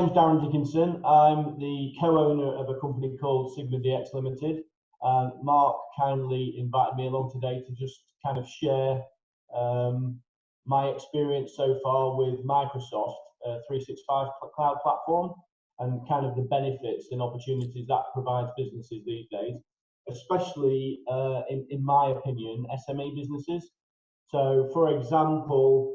name's Darren Dickinson. I'm the co-owner of a company called Sigma DX Limited. Mark kindly invited me along today to just kind of share my experience so far with Microsoft 365 cloud platform and kind of the benefits and opportunities that provides businesses these days, especially in my opinion, SME businesses. So for example,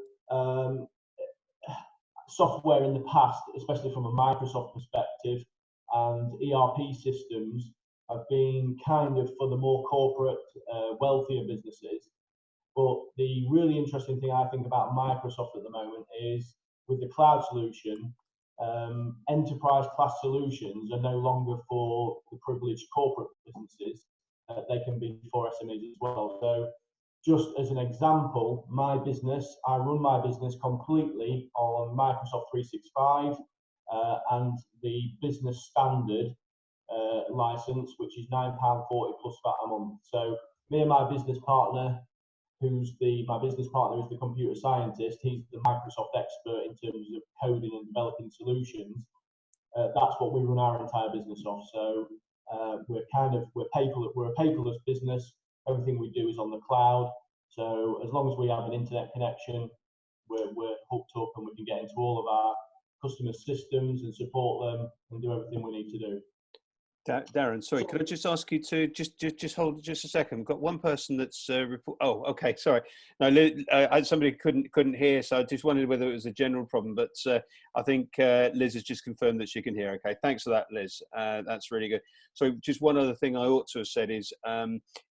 software in the past, especially from a Microsoft perspective, and ERP systems have been kind of for the more corporate, wealthier businesses. But the really interesting thing I think about Microsoft at the moment is with the cloud solution, enterprise class solutions are no longer for the privileged corporate businesses. They can be for SMEs as well. So just as an example, my business, I run my business completely on Microsoft 365 and the business standard license, which is £9.40 plus VAT a month. So me and my business partner, my business partner is the computer scientist. He's the Microsoft expert in terms of coding and developing solutions. That's what we run our entire business off. So we're a paperless business. Everything we do is on the cloud. So as long as we have an internet connection, we're hooked up and we can get into all of our customer systems and support them and do everything we need to do. Darren, sorry, could I just ask you to just hold just a second? We've got one person that's oh, okay, sorry. No, somebody couldn't hear, so I just wondered whether it was a general problem. But I think Liz has just confirmed that she can hear. Okay, thanks for that, Liz. That's really good. So just one other thing I ought to have said is,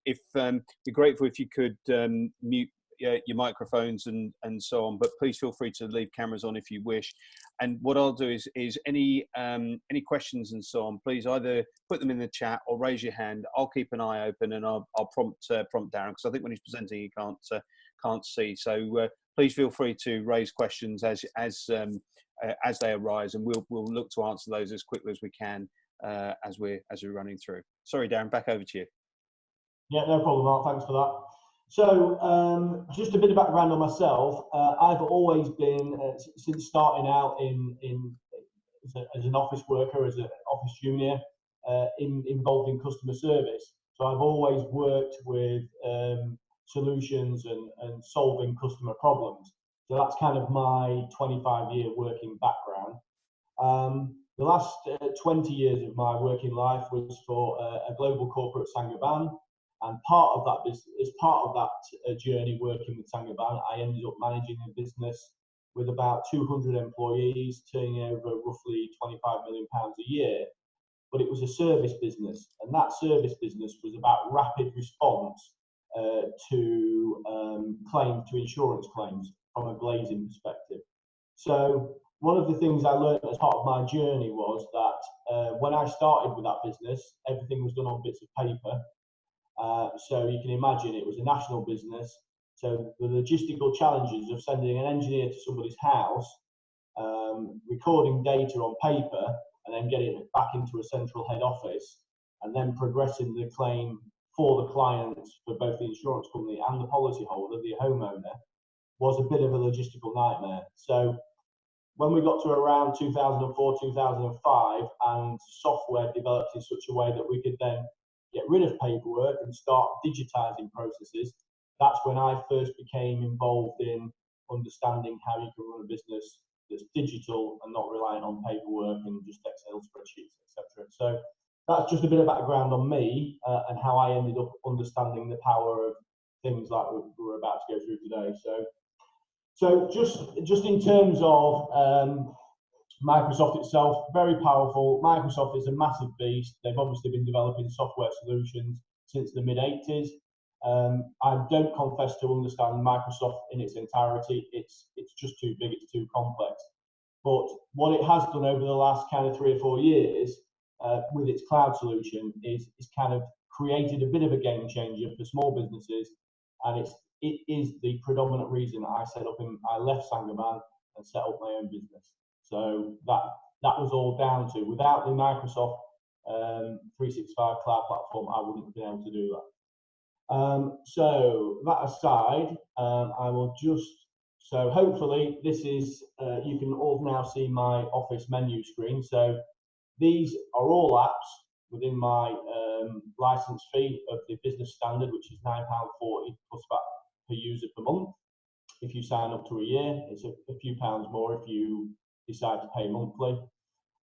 if be grateful if you could mute your microphones and so on, but please feel free to leave cameras on if you wish. And what I'll do is any questions and so on, please either put them in the chat or raise your hand. I'll keep an eye open and I'll prompt Darren, because I think when he's presenting he can't see. So please feel free to raise questions as they arise, and we'll look to answer those as quickly as we can as we're running through. Sorry, Darren, back over to you. Yeah, no problem, Mark. Thanks for that. So just a bit of background on myself. I've always been, since starting out as an office worker, as an office junior, involved in customer service. So I've always worked with solutions and solving customer problems. So that's kind of my 25-year working background. The last 20 years of my working life was for a global corporate Saint-Gobain. And as part of that journey working with Saint-Gobain, I ended up managing a business with about 200 employees, turning over roughly £25 million a year. But it was a service business, and that service business was about rapid response to insurance claims from a glazing perspective. So one of the things I learned as part of my journey was that when I started with that business, everything was done on bits of paper. So you can imagine it was a national business. So the logistical challenges of sending an engineer to somebody's house, recording data on paper, and then getting it back into a central head office, and then progressing the claim for the client, for both the insurance company and the policyholder, the homeowner, was a bit of a logistical nightmare. So when we got to around 2004, 2005, and software developed in such a way that we could then get rid of paperwork and start digitizing processes, that's when I first became involved in understanding how you can run a business that's digital and not reliant on paperwork and just Excel spreadsheets, etc. So that's just a bit of background on me and how I ended up understanding the power of things like we're about to go through today. So just in terms of Microsoft itself, very powerful. Microsoft is a massive beast. They've obviously been developing software solutions since the mid-80s. I don't confess to understand Microsoft in its entirety. It's just too big, it's too complex. But what it has done over the last kind of 3 or 4 years with its cloud solution is kind of created a bit of a game changer for small businesses, and it is the predominant reason I left Saint-Gobain and set up my own business. So that was all down to, without the Microsoft 365 cloud platform, I wouldn't have been able to do that. So that aside, I will just So hopefully this is, you can all now see my office menu screen. So these are all apps within my license fee of the business standard, which is £9.40 plus VAT per user per month. If you sign up to a year, it's a few pounds more if you decide to pay monthly.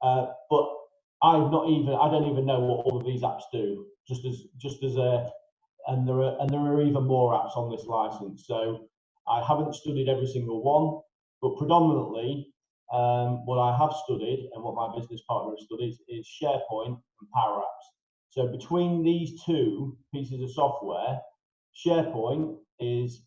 But I don't even know what all of these apps do. And there are even more apps on this license. So I haven't studied every single one, but predominantly what I have studied and what my business partner has studied is SharePoint and Powerapps. So between these two pieces of software, SharePoint is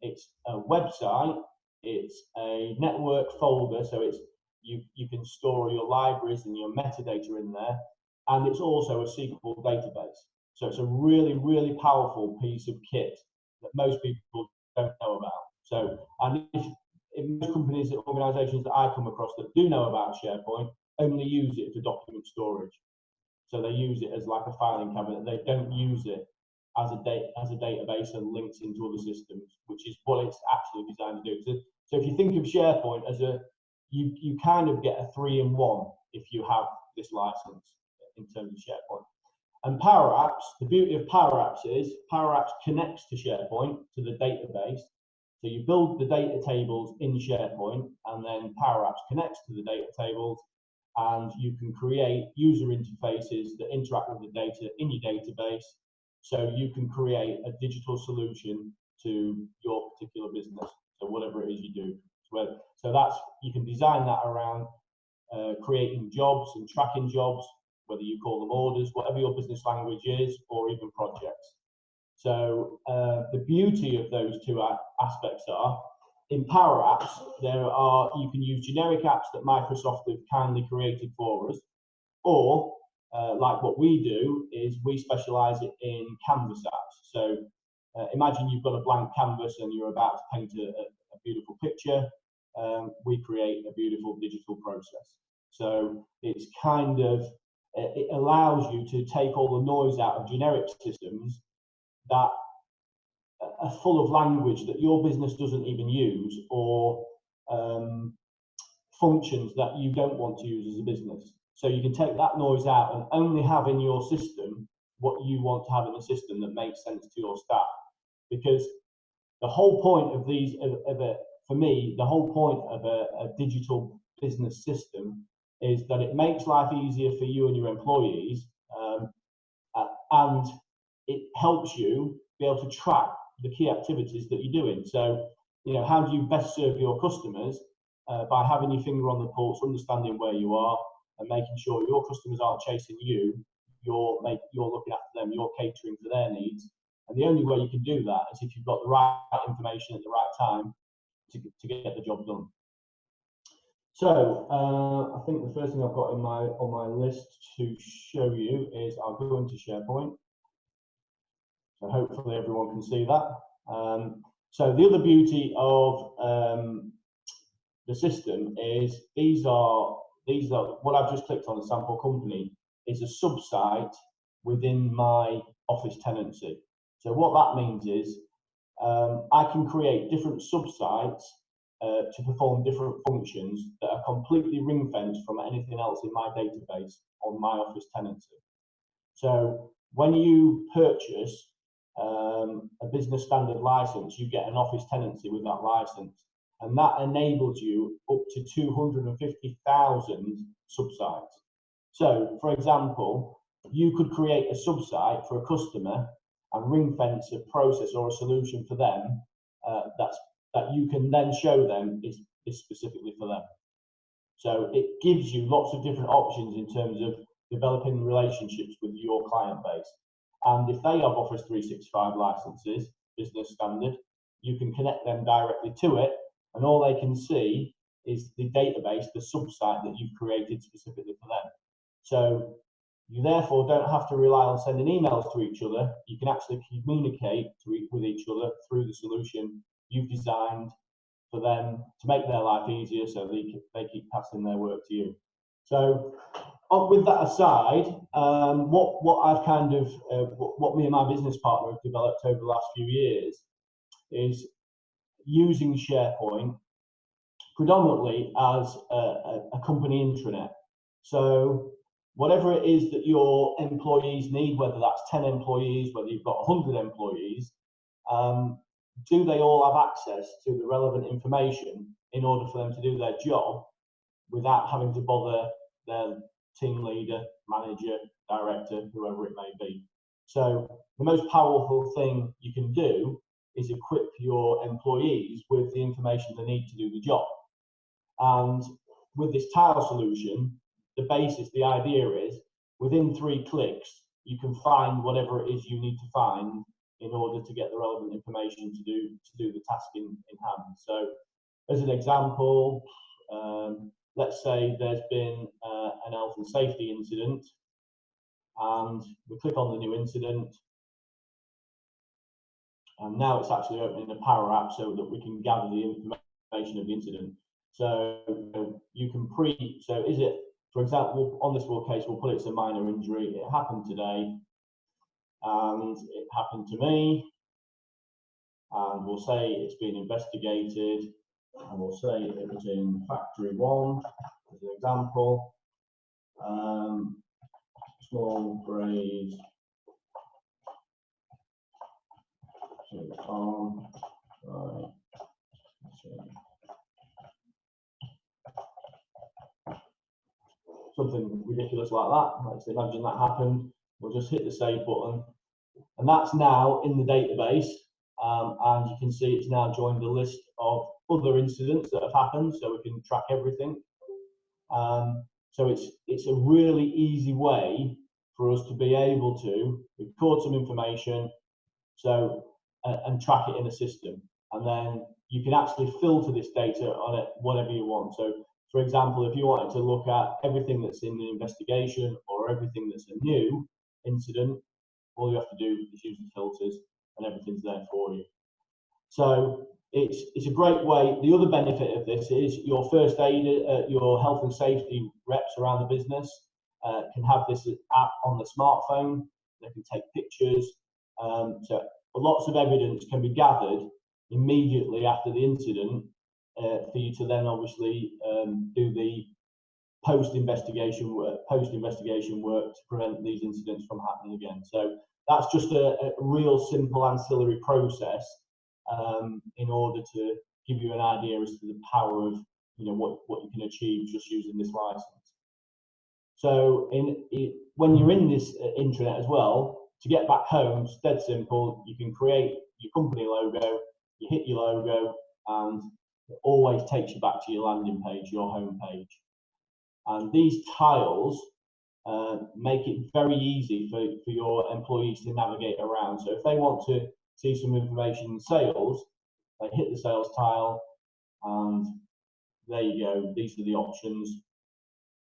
it's a website, it's a network folder, so it's you can store your libraries and your metadata in there, and it's also a SQL database. So it's a really, really powerful piece of kit that most people don't know about. So, and if most companies and organisations that I come across that do know about SharePoint only use it for document storage. So they use it as like a filing cabinet. They don't use it as a database and links into other systems, which is what it's actually designed to do. So if you think of SharePoint as you kind of get a 3-in-1 if you have this license in terms of SharePoint. And Powerapps, the beauty of Powerapps is Powerapps connects to SharePoint, to the database. So you build the data tables in SharePoint, and then Powerapps connects to the data tables, and you can create user interfaces that interact with the data in your database. So you can create a digital solution to your particular business. So whatever it is you do. So that's, you can design that around creating jobs and tracking jobs, whether you call them orders, whatever your business language is, or even projects. So the beauty of those two aspects are, in Powerapps, you can use generic apps that Microsoft have kindly created for us, or like what we do is we specialize in canvas apps. So imagine you've got a blank canvas and you're about to paint a beautiful picture. We create a beautiful digital process. So it's kind of, it allows you to take all the noise out of generic systems that are full of language that your business doesn't even use, or functions that you don't want to use as a business. So you can take that noise out and only have in your system what you want to have in the system that makes sense to your staff. Because the whole point of these, for me, the whole point of a digital business system is that it makes life easier for you and your employees, and it helps you be able to track the key activities that you're doing. So, you know, how do you best serve your customers? By having your finger on the pulse, understanding where you are, and making sure your customers aren't chasing you. You're looking after them. You're catering to their needs. And the only way you can do that is if you've got the right information at the right time to get the job done. So I think the first thing I've got on my list to show you is I'll go into SharePoint. So hopefully everyone can see that. So the other beauty of the system is these are what I've just clicked on, a sample company, is a sub-site within my office tenancy. So what that means is I can create different sub-sites to perform different functions that are completely ring-fenced from anything else in my database on my office tenancy. So when you purchase a business standard license, you get an office tenancy with that license, and that enables you up to 250,000 sub-sites. So, for example, you could create a sub-site for a customer and ring-fence a process or a solution for them that you can then show them is specifically for them. So it gives you lots of different options in terms of developing relationships with your client base. And if they have Office 365 licenses, business standard, you can connect them directly to it, and all they can see is the database, the sub-site that you've created specifically for them. So you therefore don't have to rely on sending emails to each other. You can actually communicate with each other through the solution you've designed for them to make their life easier, so they keep passing their work to you. So with that aside, what I've kind of what me and my business partner have developed over the last few years is using SharePoint predominantly as a company intranet. So whatever it is that your employees need, whether that's 10 employees, whether you've got 100 employees, do they all have access to the relevant information in order for them to do their job without having to bother their team leader, manager, director, whoever it may be? So the most powerful thing you can do is equip your employees with the information they need to do the job. And with this tile solution, the idea is within 3 clicks, you can find whatever it is you need to find in order to get the relevant information to do the task in hand. So as an example, let's say there's been an health and safety incident, and we click on the new incident, and now it's actually opening a Power App so that we can gather the information of the incident. So you can so is it, for example, on this case, we'll put it's a minor injury. It happened today, and it happened to me, and we'll say it's been investigated, and we'll say it was in factory 1 as an example. Small phrase, right. Something ridiculous like that. Let's imagine that happened. We'll just hit the save button, and that's now in the database. And you can see it's now joined a list of other incidents that have happened, so we can track everything. So it's a really easy way for us to be able to record some information, and track it in a system, and then you can actually filter this data on it whatever you want. So, for example, if you wanted to look at everything that's in the investigation or everything that's a new incident, all you have to do is use the filters, and everything's there for you. So it's a great way. The other benefit of this is your first aid, your health and safety reps around the business can have this app on the smartphone. They can take pictures. So lots of evidence can be gathered immediately after the incident for you to then obviously do the post-investigation work to prevent these incidents from happening again. So that's just a real simple ancillary process in order to give you an idea as to the power of what you can achieve just using this license. So when you're in this intranet as well, to get back home, it's dead simple. You can create your company logo, you hit your logo, and it always takes you back to your landing page, your home page. And these tiles make it very easy for your employees to navigate around. So if they want to see some information in sales, they hit the sales tile, and there you go. These are the options.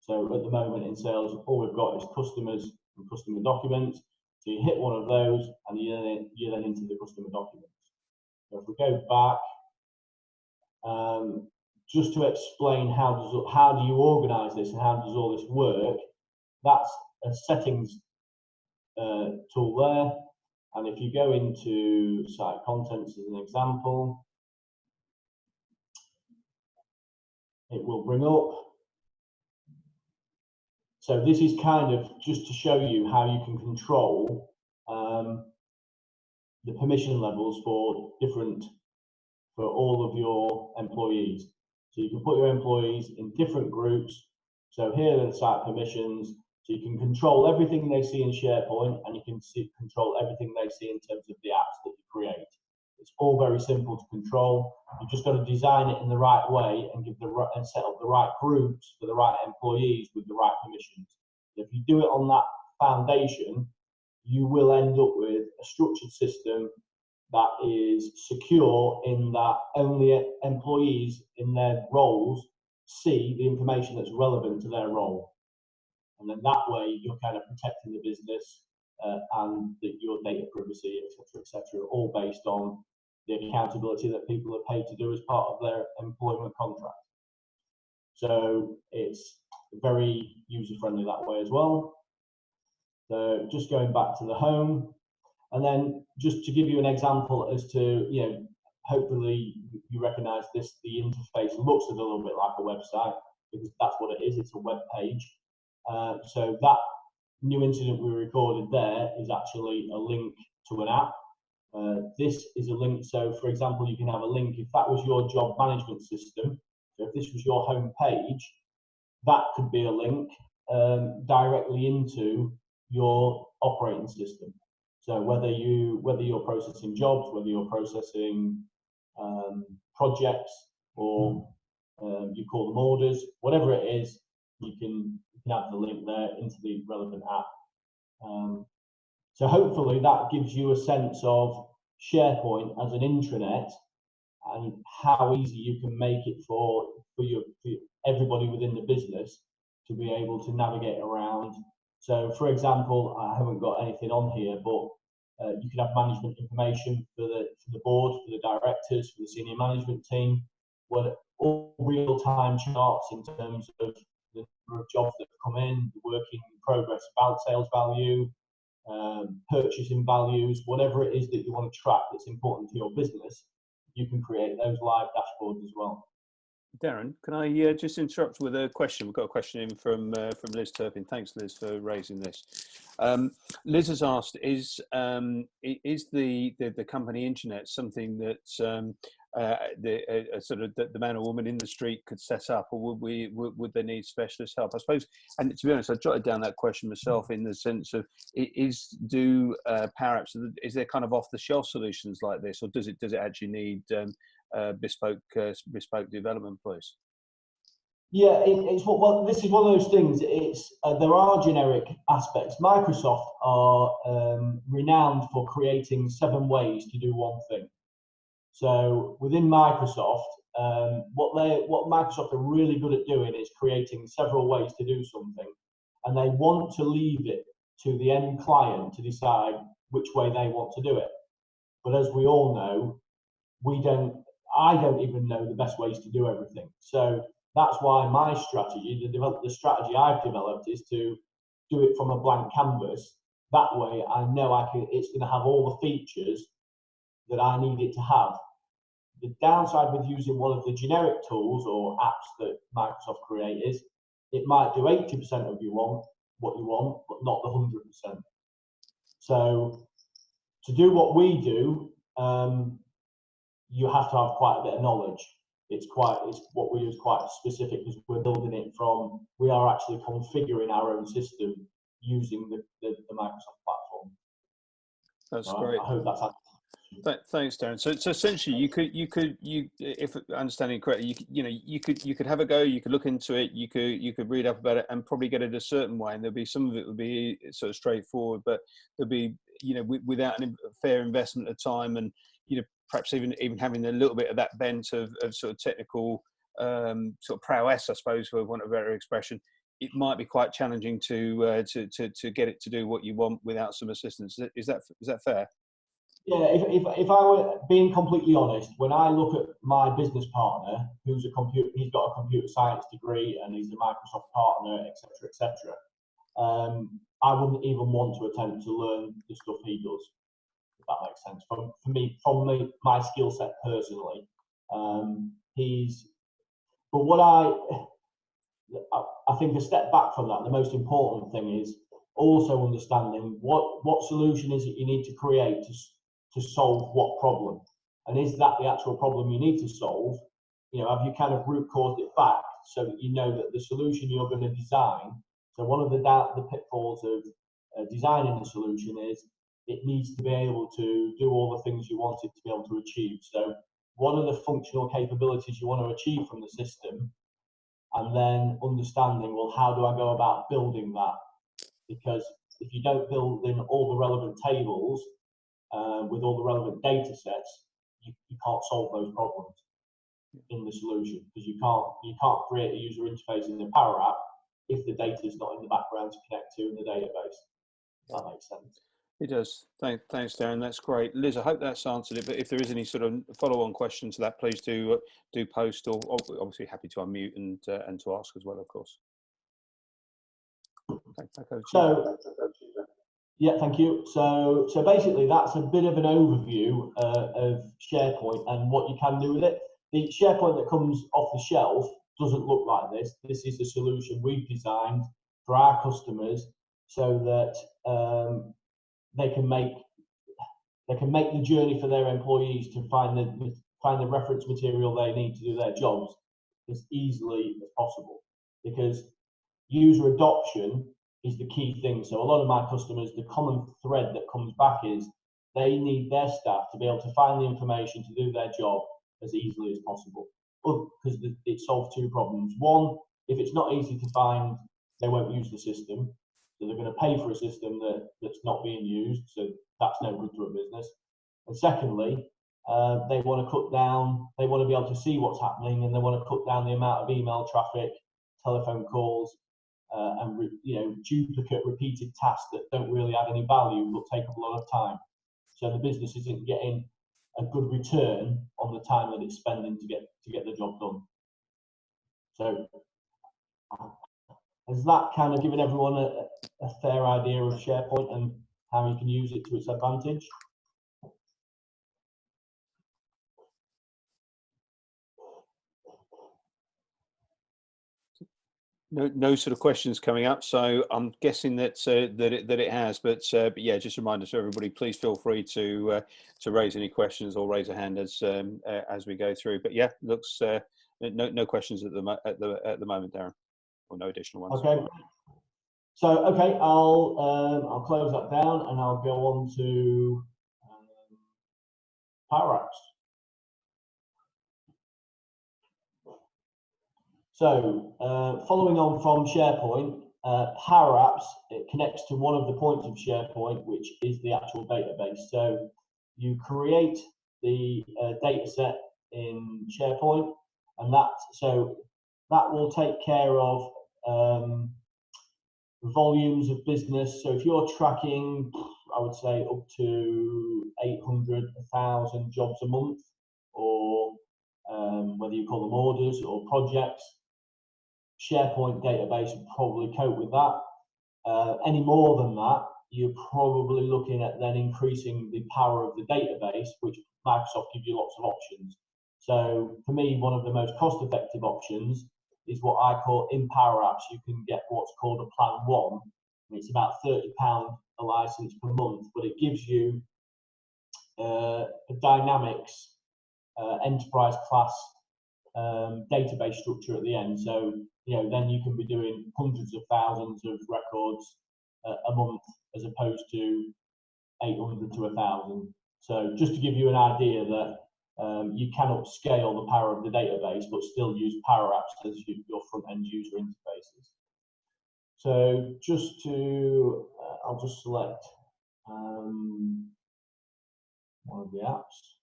So at the moment in sales, all we've got is customers and customer documents. So you hit one of those, and you're then into the customer documents. So if we go back, just to explain how do you organise this and how does all this work, that's a settings tool there. And if you go into site contents as an example, it will bring up. So this is kind of just to show you how you can control the permission levels for all of your employees. So you can put your employees in different groups. So here are the site permissions. So you can control everything they see in SharePoint, and you can control everything they see in terms of the apps that you create. It's all very simple to control. You've just got to design it in the right way and set up the right groups for the right employees with the right permissions. If you do it on that foundation, you will end up with a structured system that is secure in that only employees in their roles see the information that's relevant to their role. And then that way you're kind of protecting the business and your data privacy, etc., all based on the accountability that people are paid to do as part of their employment contract. So it's very user-friendly that way as well. So just going back to the home, and then just to give you an example as to hopefully you recognise this. The interface looks a little bit like a website because that's what it is. It's a web page. So that new incident we recorded there is actually a link to an app. This is a link. So, for example, you can have a link if that was your job management system. So, if this was your home page, that could be a link directly into your operating system. So, whether you're processing jobs, whether you're processing projects, or you call them orders, whatever it is, you can add the link there into the relevant app. So hopefully that gives you a sense of SharePoint as an intranet and how easy you can make it for everybody within the business to be able to navigate around. So, for example, I haven't got anything on here, but you can have management information for the board, for the directors, for the senior management team, all real-time charts in terms of the number of jobs that have come in, the work in progress, sales value, purchasing values, whatever it is that you want to track that's important to your business, you can create those live dashboards as well. Darren, can I just interrupt with a question? We've got a question in from Liz Turpin. Thanks, Liz, for raising this. Liz has asked: Is the company intranet something that sort of the man or woman in the street could set up, or would they need specialist help? I suppose, and to be honest, I jotted down that question myself in the sense of do Powerapps, is there kind of off-the-shelf solutions like this, or does it actually need bespoke development, please? Yeah, well, this is one of those things. It's there are generic aspects. Microsoft are renowned for creating 7 ways to do one thing. So within Microsoft, what Microsoft are really good at doing is creating several ways to do something, and they want to leave it to the end client to decide which way they want to do it. But as we all know, I don't even know the best ways to do everything. So that's why my strategy, the strategy I've developed, is to do it from a blank canvas. That way, I know it's going to have all the features that I need it to have. The downside with using one of the generic tools or apps that Microsoft create is it might do 80% of what you want, but not the 100%. So to do what we do, you have to have quite a bit of knowledge. It's what we do is quite specific because we're building it from. We are actually configuring our own system using the Microsoft platform. That's so great. I hope that's. Thanks, Darren. So essentially, you could, if understanding correctly, you could have a go. You could look into it. You could read up about it and probably get it a certain way. And there'll be some of it would be sort of straightforward, but there'll be without a fair investment of time and perhaps even having a little bit of that bent of sort of technical sort of prowess, I suppose, for want of a better expression. It might be quite challenging to get it to do what you want without some assistance. Is that fair? Yeah, if I were being completely honest, when I look at my business partner, he's got a computer science degree and he's a Microsoft partner, etc., I wouldn't even want to attempt to learn the stuff he does, if that makes sense. From my skill set personally, but what I think a step back from that, the most important thing is also understanding what solution is it you need to create to solve what problem, and is that the actual problem you need to solve? Have you kind of root caused it back so that you know that the solution you're going to design? So one of the pitfalls of designing the solution is it needs to be able to do all the things you want it to be able to achieve. So what are the functional capabilities you want to achieve from the system? And then understanding, well, how do I go about building that? Because if you don't build in all the relevant tables with all the relevant data sets, you can't solve those problems in the solution, because you can't create a user interface in the Power App if the data is not in the background to connect to in the database. That makes sense. It does. Thanks, Darren. That's great. Liz, I hope that's answered it. But if there is any sort of follow-on questions to that, please do post, or obviously happy to unmute and to ask as well, of course. Okay, so Yeah, thank you. So basically, that's a bit of an overview of SharePoint and what you can do with it. The SharePoint that comes off the shelf doesn't look like this. This is the solution we've designed for our customers so that they can make the journey for their employees to find the reference material they need to do their jobs as easily as possible. Because user adoption is the key thing. So a lot of my customers, the common thread that comes back is they need their staff to be able to find the information to do their job as easily as possible. Because it solves two problems. One, if it's not easy to find, they won't use the system. So they're going to pay for a system that's not being used. So that's no good to a business. And secondly, they want to be able to see what's happening, and they want to cut down the amount of email traffic, telephone calls, and duplicate repeated tasks that don't really add any value but take up a lot of time. So the business isn't getting a good return on the time that it's spending to get the job done. So has that kind of given everyone a fair idea of SharePoint and how you can use it to its advantage? No sort of questions coming up, so I'm guessing that it has. But yeah, just a reminder to everybody: please feel free to raise any questions or raise a hand as we go through. But yeah, looks no questions at the moment, Darren, or no additional ones. Okay. So okay, I'll close that down and I'll go on to Powerapps. So following on from SharePoint, Powerapps, it connects to one of the points of SharePoint, which is the actual database. So you create the data set in SharePoint, and that will take care of volumes of business. So if you're tracking, I would say up to 800, 1,000 jobs a month, or whether you call them orders or projects, SharePoint database would probably cope with that. Any more than that, you're probably looking at then increasing the power of the database, which Microsoft gives you lots of options. So for me, one of the most cost-effective options is what I call in Powerapps. You can get what's called a Plan 1. It's about £30 a license per month, but it gives you a Dynamics enterprise class database structure at the end. So then you can be doing hundreds of thousands of records a month as opposed to 800 to 1,000. So just to give you an idea that you can upscale the power of the database but still use Powerapps as your front-end user interfaces. So just to, I'll just select one of the apps.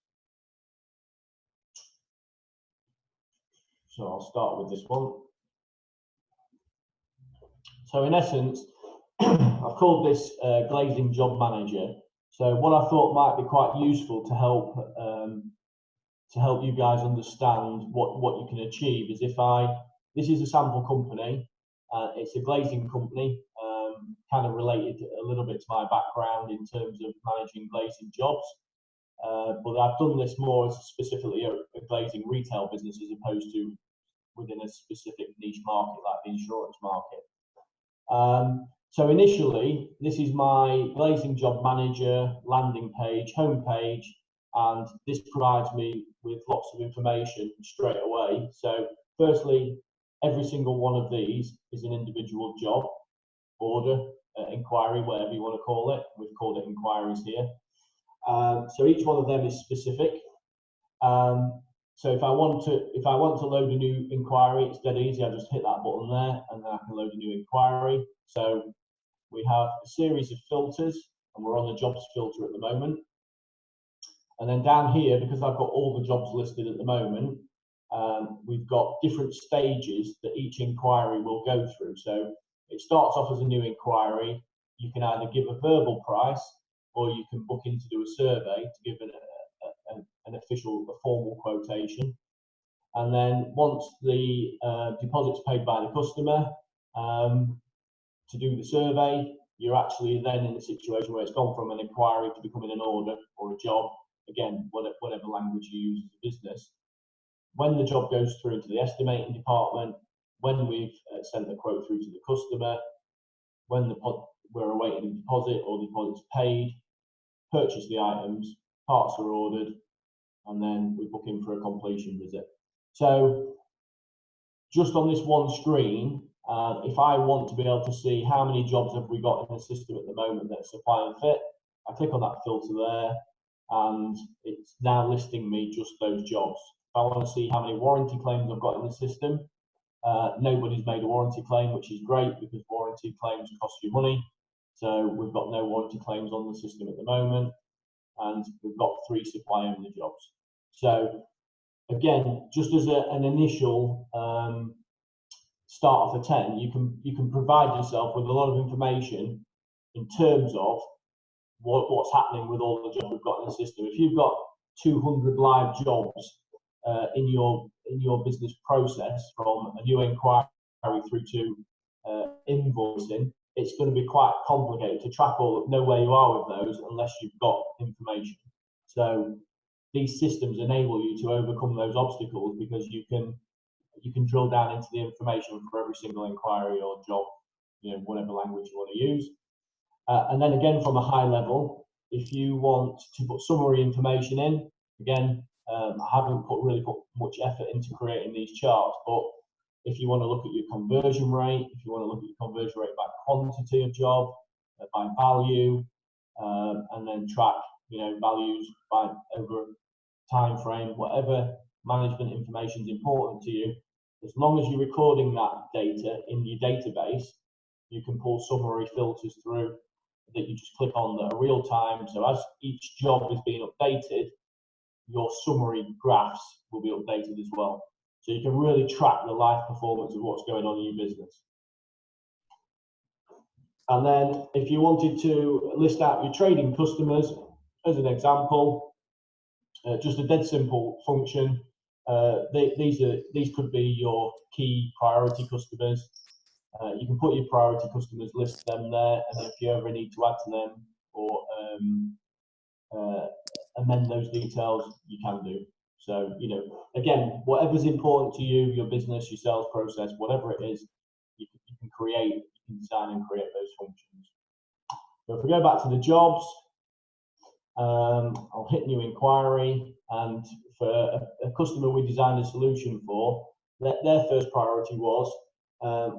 So I'll start with this one. So in essence, I've called this Glazing Job Manager. So what I thought might be quite useful to help you guys understand what you can achieve is this is a sample company. It's a glazing company, kind of related a little bit to my background in terms of managing glazing jobs. But I've done this more as specifically a glazing retail business as opposed to within a specific niche market like the insurance market. So initially, this is my Glazing Job Manager landing page, homepage, and this provides me with lots of information straight away. So firstly, every single one of these is an individual job, order, inquiry, whatever you want to call it. We've called it inquiries here. So each one of them is specific. So if I want to load a new inquiry, it's dead easy. I just hit that button there, and then I can load a new inquiry. So we have a series of filters, and we're on the jobs filter at the moment. And then down here, because I've got all the jobs listed at the moment, we've got different stages that each inquiry will go through. So it starts off as a new inquiry. You can either give a verbal price, or you can book in to do a survey to give an official, a formal quotation. And then once the deposit's paid by the customer to do the survey, you're actually then in a situation where it's gone from an inquiry to becoming an order or a job, again, whatever language you use as a business. When the job goes through into the estimating department, when we've sent the quote through to the customer, when we're awaiting a deposit or the deposit's paid, purchase the items, parts are ordered, and then we book in for a completion visit. So just on this one screen, if I want to be able to see how many jobs have we got in the system at the moment that supply and fit, I click on that filter there, and it's now listing me just those jobs. If I want to see how many warranty claims I've got in the system, nobody's made a warranty claim, which is great because warranty claims cost you money. So we've got no warranty claims on the system at the moment, and we've got 3 supply-only jobs. So again, just as an initial start of a 10, you can provide yourself with a lot of information in terms of what's happening with all the jobs we've got in the system. If you've got 200 live jobs in your business process, from a new inquiry through to invoicing, it's going to be quite complicated to track know where you are with those unless you've got information. So these systems enable you to overcome those obstacles because you can drill down into the information for every single inquiry or job, whatever language you want to use. And then again, from a high level, if you want to put summary information in, again, I haven't really put much effort into creating these charts, but if you want to look at your conversion rate, if you want to look at your conversion rate by quantity of job, by value, and then track, values by over time frame, whatever management information is important to you, as long as you're recording that data in your database, you can pull summary filters through that you just click on that are real time. So as each job is being updated, your summary graphs will be updated as well. So you can really track the live performance of what's going on in your business. And then if you wanted to list out your trading customers, as an example, just a dead simple function. These could be your key priority customers. You can put your priority customers, list them there, and if you ever need to add to them or amend those details, you can do. So, again, whatever's important to you, your business, your sales process, whatever it is, you can create, you can design and create those functions. So if we go back to the jobs, I'll hit new inquiry, and for a customer we designed a solution for, their first priority was,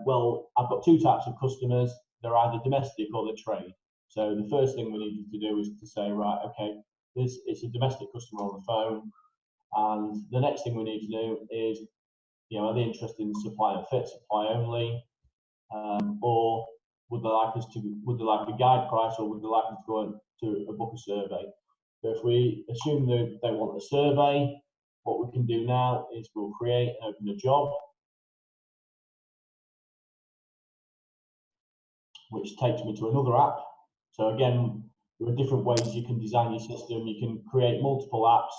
well, I've got 2 types of customers. They're either domestic or they're trade. So the first thing we needed to do is to say, right, okay, it's a domestic customer on the phone, and the next thing we need to do is, are they interested in supply and fit, supply only, or would they like a guide price, or would they like us to go to book a survey? So if we assume that they want a survey, what we can do now is we'll create and open a job, which takes me to another app. So again, there are different ways you can design your system. You can create multiple apps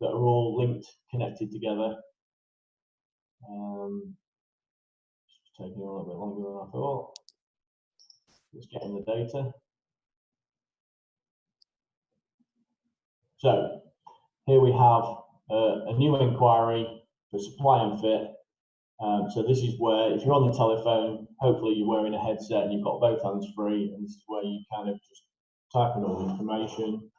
that are all linked, connected together. It's taking a little bit longer than I thought. Let's get in the data. So here we have a new inquiry for supply and fit. So this is where, if you're on the telephone, hopefully you're wearing a headset and you've got both hands free, and this is where you kind of just type in all the information.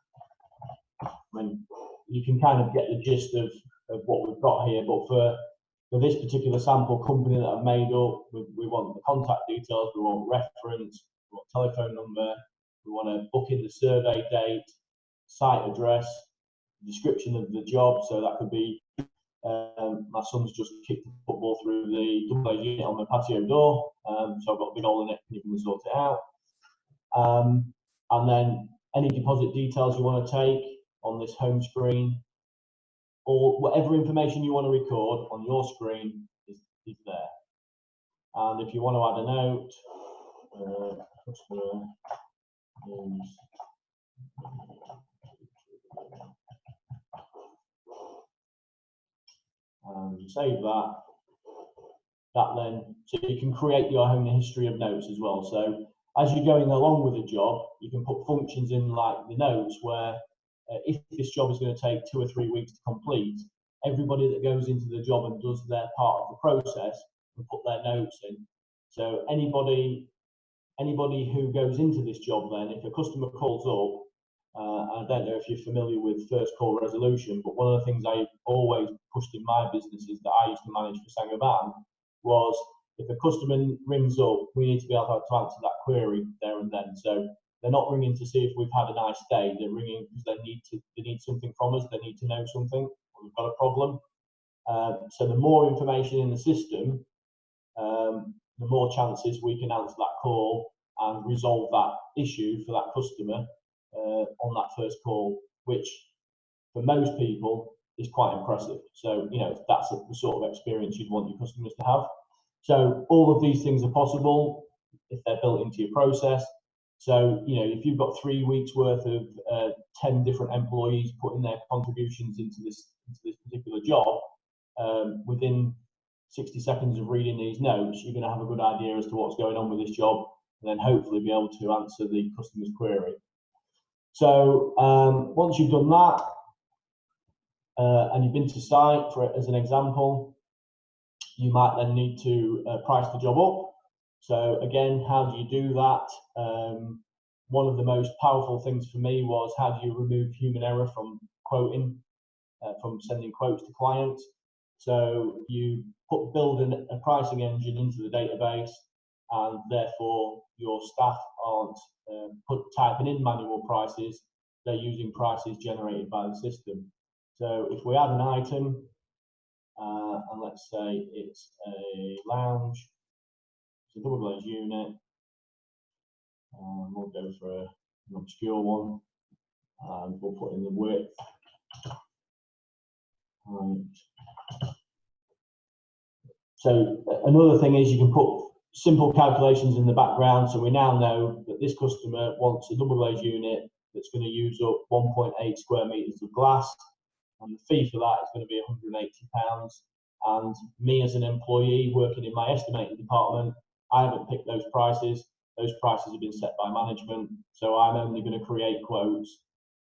You can kind of get the gist of what we've got here, but for this particular sample company that I've made up, we want the contact details, we want reference, we want telephone number, we want to book in the survey date, site address, description of the job. So that could be, my son's just kicked the football through the double-A unit on the patio door, so I've got a big hole in it, and you can sort it out. And then any deposit details you want to take on this home screen, or whatever information you want to record on your screen is there. And if you want to add a note, customer names, and save that then, so you can create your own history of notes as well. So as you're going along with a job, you can put functions in like the notes where if this job is going to take 2 or 3 weeks to complete, everybody that goes into the job and does their part of the process will put their notes in. So anybody who goes into this job, then if a customer calls up, I don't know if you're familiar with first call resolution, but one of the things I always pushed in my businesses that I used to manage for Saint-Gobain was, if a customer rings up, we need to be able to answer that query there and then. So they're not ringing to see if we've had a nice day. They're ringing because they need something from us. They need to know something. We've got a problem. So the more information in the system, the more chances we can answer that call and resolve that issue for that customer on that first call, which for most people is quite impressive. So, you know, that's the sort of experience you'd want your customers to have. So all of these things are possible if they're built into your process. So, you know, if you've got 3 weeks worth of 10 different employees putting their contributions into this particular job, within 60 seconds of reading these notes, you're going to have a good idea as to what's going on with this job, and then hopefully be able to answer the customer's query. So once you've done that, and you've been to site, as an example, you might then need to price the job up. So again, how do you do that? One of the most powerful things for me was, how do you remove human error from quoting, from sending quotes to clients? So you build a pricing engine into the database, and therefore your staff aren't typing in manual prices, they're using prices generated by the system. So if we add an item, and let's say it's a lounge, it's a double glazed unit, we'll go for an obscure one, and we'll put in the width. So another thing is, you can put simple calculations in the background. So we now know that this customer wants a double glazed unit that's going to use up 1.8 square meters of glass, and the fee for that is going to be £180. And me as an employee working in my estimating department, I haven't picked those prices. Those prices have been set by management. So I'm only going to create quotes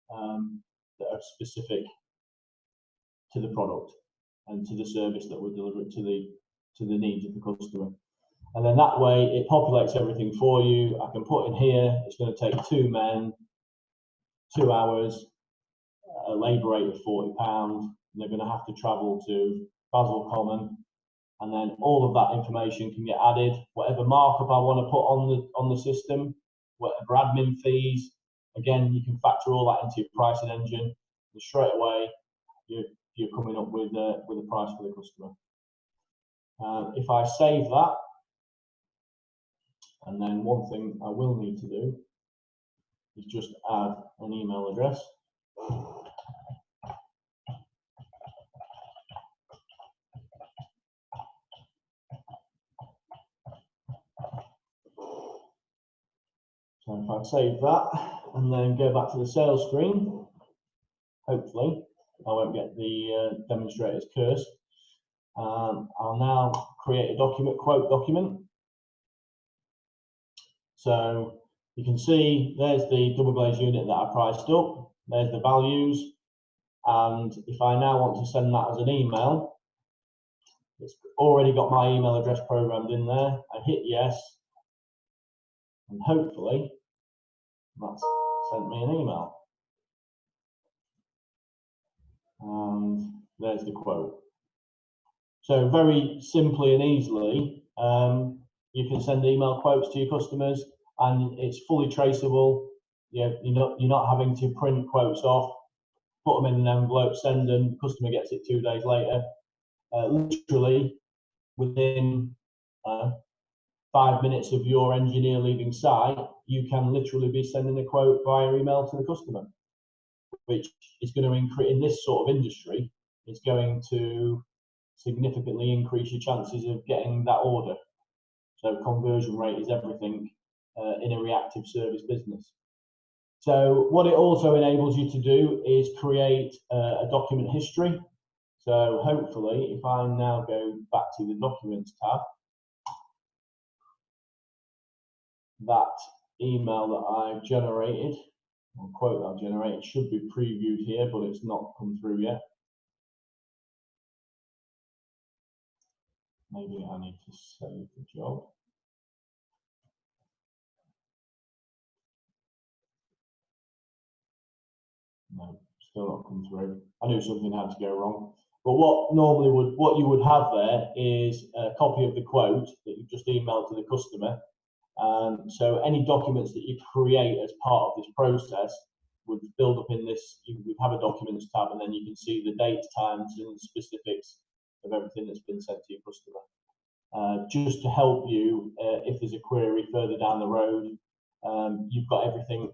that are specific to the product and to the service that we're delivering to the needs of the customer. And then that way it populates everything for you. I can put in here, it's going to take 2 men, 2 hours, a labour rate of £40. They're going to have to travel to Basel Common, and then all of that information can get added. Whatever markup I want to put on the system, whatever admin fees, again, you can factor all that into your pricing engine, and straight away you're coming up with a price for the customer. If I save that, and then one thing I will need to do is just add an email address. So if I save that and then go back to the sales screen, hopefully I won't get the demonstrator's curse. I'll now create a quote document. So you can see there's the double glazed unit that I priced up, there's the values, and if I now want to send that as an email, it's already got my email address programmed in there. I hit yes, and hopefully that's sent me an email. And there's the quote. So very simply and easily, you can send email quotes to your customers, and it's fully traceable. You're not having to print quotes off, put them in an envelope, send them. Customer gets it 2 days later. Literally within 5 minutes of your engineer leaving site, you can literally be sending a quote via email to the customer, which is going to increase, in this sort of industry, it's going to significantly increase your chances of getting that order. So conversion rate is everything in a reactive service business. So what it also enables you to do is create a document history. So hopefully, if I now go back to the Documents tab, that email that I've generated, or quote that I've generated, should be previewed here, but it's not come through yet. Maybe I need to save the job. No, still not come through. I knew something had to go wrong. But what you would have there is a copy of the quote that you've just emailed to the customer. So any documents that you create as part of this process would build up in this. You would have a documents tab, and then you can see the dates, times, and specifics of everything that's been sent to your customer. Just to help you, if there's a query further down the road, you've got everything.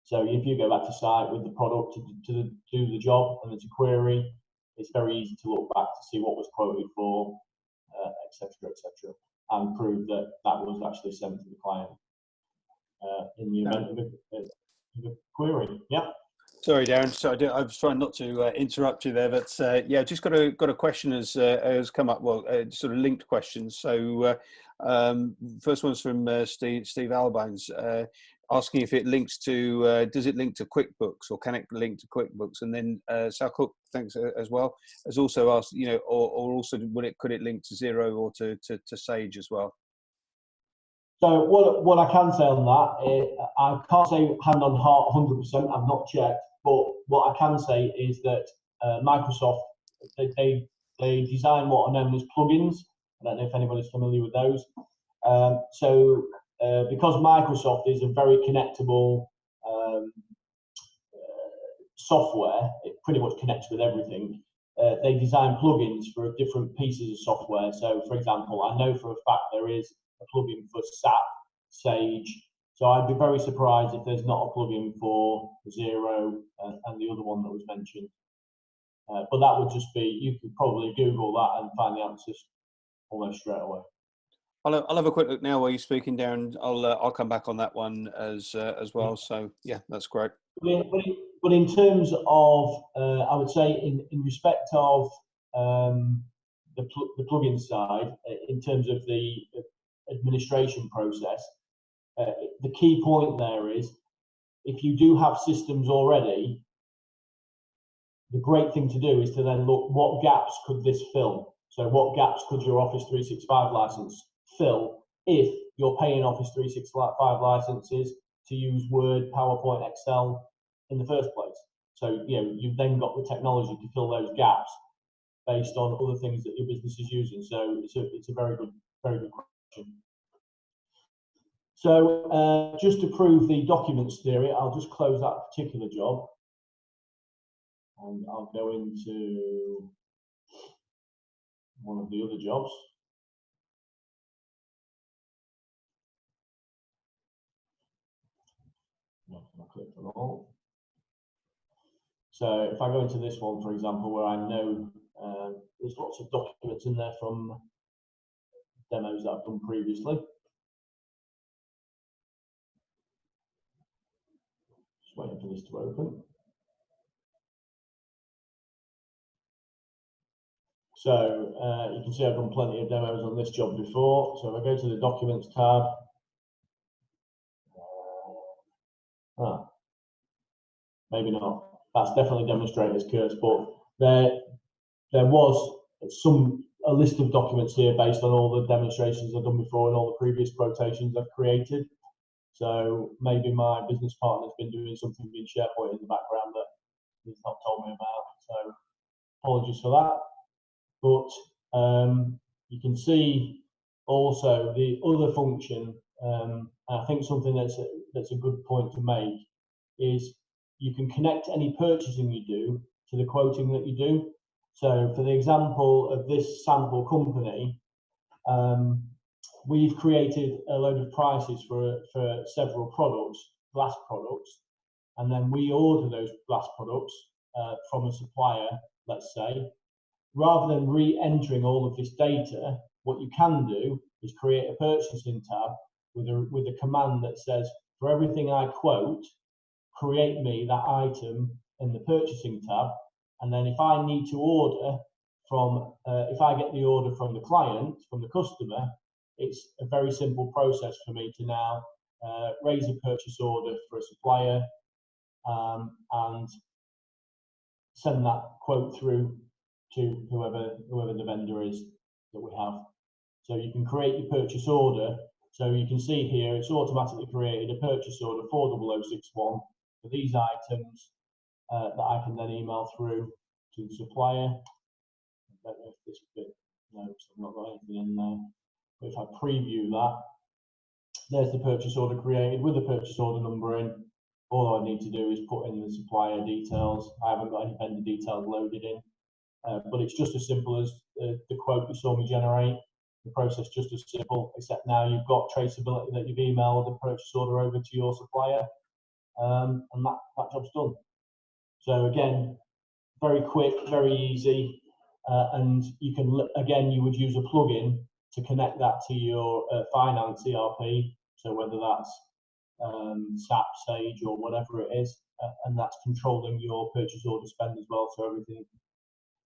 So if you go back to site with the product to do the job and there's a query, it's very easy to look back to see what was quoted for, etc., etc., and prove that that was actually sent to the client in the event of a query. Yeah. Sorry, Darren. So I was trying not to interrupt you there, but yeah, just got a question has come up. Well, sort of linked questions. So first one's from Steve Albines, asking if it links to does it link to QuickBooks, or can it link to QuickBooks? And then Sal Cook, thanks as well, has also asked, you know, or also could it link to Xero or to Sage as well? So what I can say on that, I can't say hand on heart 100%. I've not checked, but what I can say is that Microsoft they design what are known as plugins. I don't know if anybody's familiar with those. Because Microsoft is a very connectable software, it pretty much connects with everything. They design plugins for different pieces of software. So, for example, I know for a fact there is a plugin for SAP, Sage. So I'd be very surprised if there's not a plugin for Xero and the other one that was mentioned. But that would just be, you could probably Google that and find the answers almost straight away. I'll have a quick look now while you're speaking, Darren. I'll come back on that one as well. So yeah, that's great. But in terms of, I would say in respect of the plugin side, in terms of the administration process, the key point there is, if you do have systems already, the great thing to do is to then look what gaps could this fill. So what gaps could your Office 365 license fill if you're paying Office 365 licenses to use Word, PowerPoint, Excel in the first place? So you've then got the technology to fill those gaps based on other things that your business is using. So it's a very good question. So just to prove the documents theory, I'll just close that particular job, and I'll go into one of the other jobs. I'll click on all. So if I go into this one, for example, where I know there's lots of documents in there from demos that I've done previously. Just waiting for this to open. So you can see I've done plenty of demos on this job before. So if I go to the Documents tab, maybe not. That's definitely Demonstrator's Curse, but there was a list of documents here based on all the demonstrations I've done before and all the previous quotations I've created. So maybe my business partner's been doing something in SharePoint in the background that he's not told me about. So apologies for that. But you can see also the other function. I think something that's a good point to make is you can connect any purchasing you do to the quoting that you do. So for the example of this sample company, we've created a load of prices for several products, glass products, and then we order those glass products from a supplier, let's say. Rather than re-entering all of this data, what you can do is create a purchasing tab with a command that says, for everything I quote, create me that item in the purchasing tab. And then if I need to order from, if I get the order from the client, from the customer, it's a very simple process for me to now raise a purchase order for a supplier, and send that quote through to whoever the vendor is that we have. So you can create your purchase order. So you can see here it's automatically created a purchase order 40061 for these items that I can then email through to the supplier. I don't know if this bit, no, I've not got anything in there. But if I preview that, there's the purchase order created with the purchase order number in. All I need to do is put in the supplier details. I haven't got any vendor details loaded in, but it's just as simple as the quote you saw me generate. The process just as simple, except now you've got traceability that you've emailed the purchase order over to your supplier, and that job's done. So again, very quick, very easy, and you can, again, you would use a plugin to connect that to your finance ERP. So whether that's SAP, Sage, or whatever it is, and that's controlling your purchase order spend as well. So everything,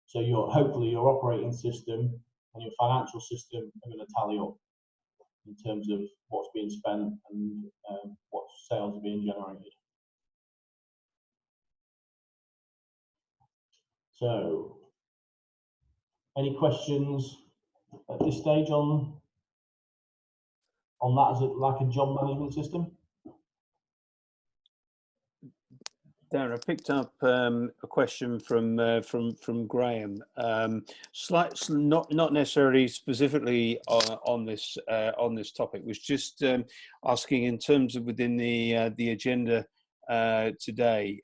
so hopefully your operating system and your financial system are going to tally up in terms of what's being spent and what sales are being generated. So, any questions at this stage on that as like a job management system? Darren, I picked up a question from Graham. Not necessarily specifically on this topic. Was just asking in terms of within the agenda today.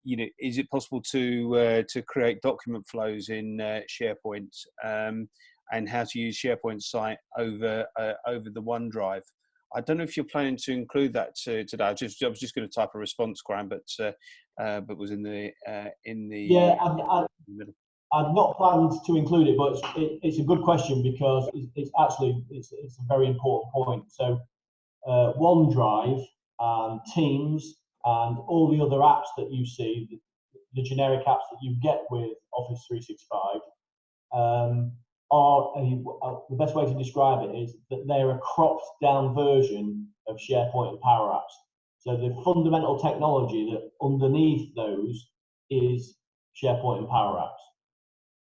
You know, is it possible to create document flows in SharePoint, and how to use SharePoint site over the OneDrive? I don't know if you're planning to include that today. I was just going to type a response, Graham, but was in the yeah. I've not planned to include it, but it's a good question because it's a very important point. So OneDrive and Teams and all the other apps that you see, the generic apps that you get with Office 365, the best way to describe it is that they're a cropped down version of SharePoint and Powerapps. So the fundamental technology that underneath those is SharePoint and Powerapps,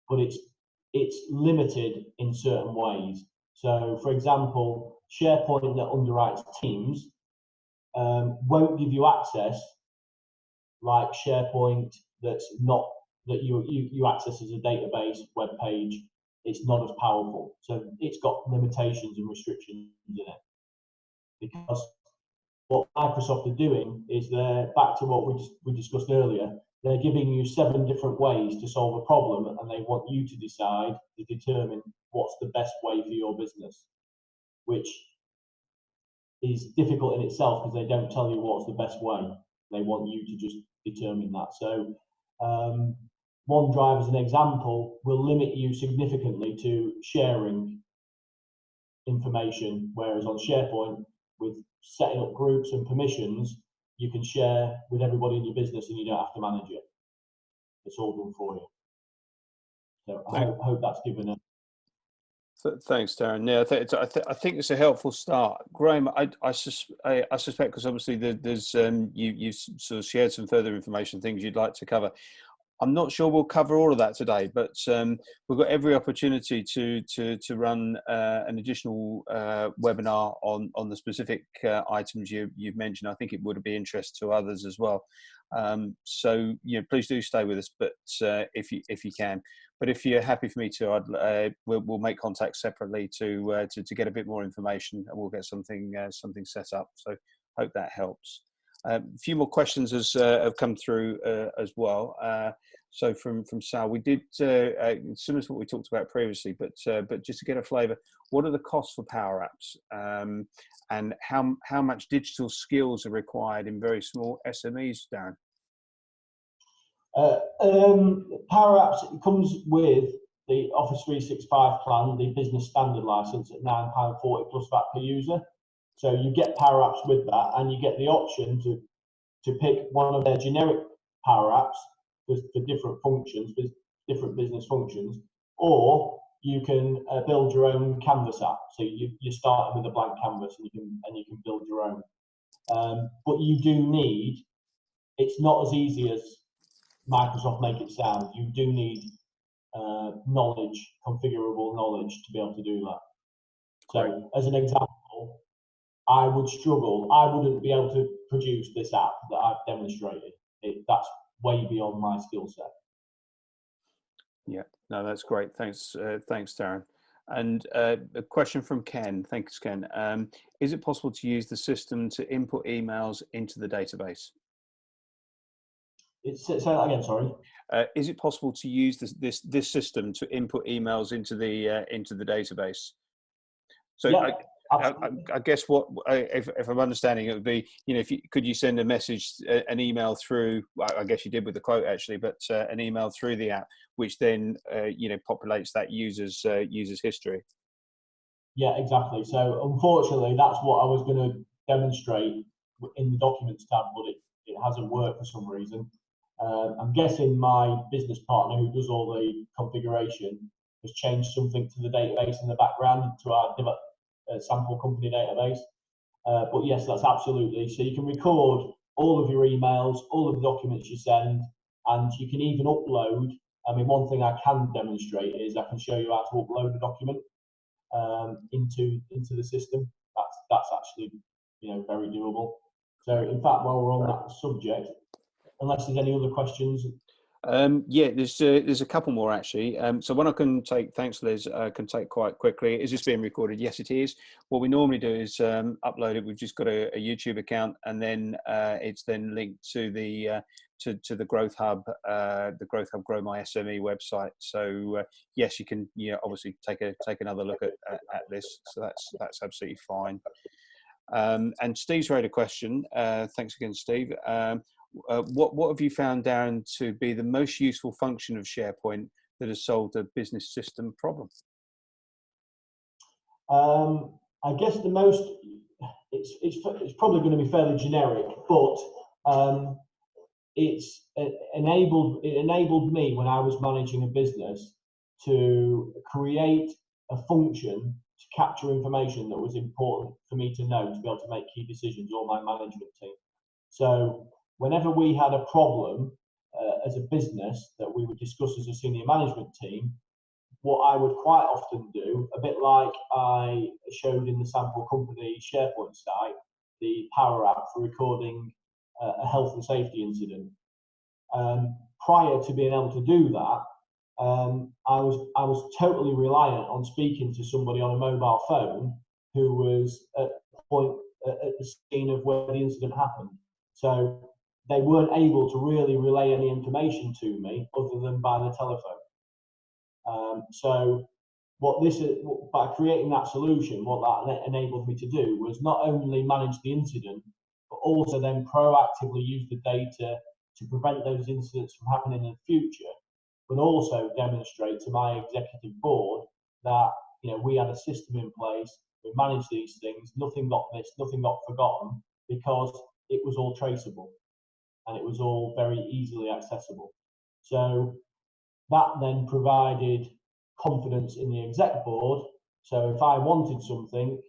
but it's limited in certain ways. So for example, SharePoint that underwrites Teams won't give you access like SharePoint that's not, that you access as a database web page. It's not as powerful, so it's got limitations and restrictions in it. Because what Microsoft are doing is they're back to what we discussed earlier. They're giving you 7 different ways to solve a problem, and they want you to decide to determine what's the best way for your business, which is difficult in itself because they don't tell you what's the best way. They want you to just determine that. So OneDrive, as an example, will limit you significantly to sharing information, whereas on SharePoint, with setting up groups and permissions, you can share with everybody in your business and you don't have to manage it. It's all done for you. So I hope that's given a... Thanks, Darren. Yeah, I think it's a helpful start. Graham, I suspect, because obviously there's you sort of shared some further information, things you'd like to cover. I'm not sure we'll cover all of that today, but we've got every opportunity to run an additional webinar on the specific items you've mentioned. I think it would be interest to others as well. So please do stay with us, but if you can. But if you're happy for me to, we'll make contact separately to get a bit more information, and we'll get something set up. So hope that helps. A few more questions have come through as well. So from Sal, we did similar to what we talked about previously, but just to get a flavour, what are the costs for Powerapps, and how much digital skills are required in very small SMEs, Darren? Powerapps comes with the Office 365 plan, the business standard license at £9.40 plus VAT per user. So you get Powerapps with that, and you get the option to pick one of their generic Powerapps for different functions, different business functions, or you can build your own Canvas app. So you're starting with a blank canvas, and you can build your own. But you do need. It's not as easy as Microsoft make it sound. You do need knowledge, configurable knowledge, to be able to do that. So, as an example, I would struggle. I wouldn't be able to produce this app that I've demonstrated. That's way beyond my skill set. Yeah, no, that's great. Thanks, thanks, Darren. And a question from Ken. Thanks, Ken. Is it possible to use the system to input emails into the database? Say that again. Sorry. Is it possible to use this system to input emails into the database? So Yeah, I guess what if I'm understanding it would be, you know, could you send a message, an email through? I guess you did with the quote actually, but an email through the app, which then you know, populates that user's history. Yeah, exactly. So unfortunately, that's what I was going to demonstrate in the documents tab, but it hasn't worked for some reason. I'm guessing my business partner, who does all the configuration, has changed something to the database in the background, to our sample company database. But yes, that's absolutely. So you can record all of your emails, all of the documents you send, and you can even upload. I mean, one thing I can demonstrate is I can show you how to upload a document into the system. That's actually, you know, very doable. So in fact, while we're on that subject, unless there's any other questions. Yeah, there's a couple more actually. So one I can take, thanks Liz, can take quite quickly. Is this being recorded? Yes, it is. What we normally do is upload it. We've just got a YouTube account, and then it's then linked to the Growth Hub, Grow My SME website. So yes, you can, you know, obviously take another look at this. So that's absolutely fine. And Steve's raised a question. Thanks again, Steve. What have you found, Darren, to be the most useful function of SharePoint that has solved a business system problem? I guess the most, it's probably going to be fairly generic, but it enabled me, when I was managing a business, to create a function to capture information that was important for me to know, to be able to make key decisions, or my management team. So whenever we had a problem as a business that we would discuss as a senior management team, what I would quite often do, a bit like I showed in the sample company SharePoint site, the Power App for recording a health and safety incident. Prior to being able to do that, I was totally reliant on speaking to somebody on a mobile phone who was at the scene of where the incident happened. So they weren't able to really relay any information to me other than by the telephone. So by creating that solution, what that enabled me to do was not only manage the incident, but also then proactively use the data to prevent those incidents from happening in the future, but also demonstrate to my executive board that, you know, we had a system in place, we managed these things, nothing got missed, nothing got forgotten, because it was all traceable and it was all very easily accessible. So that then provided confidence in the exec board. So if I wanted something,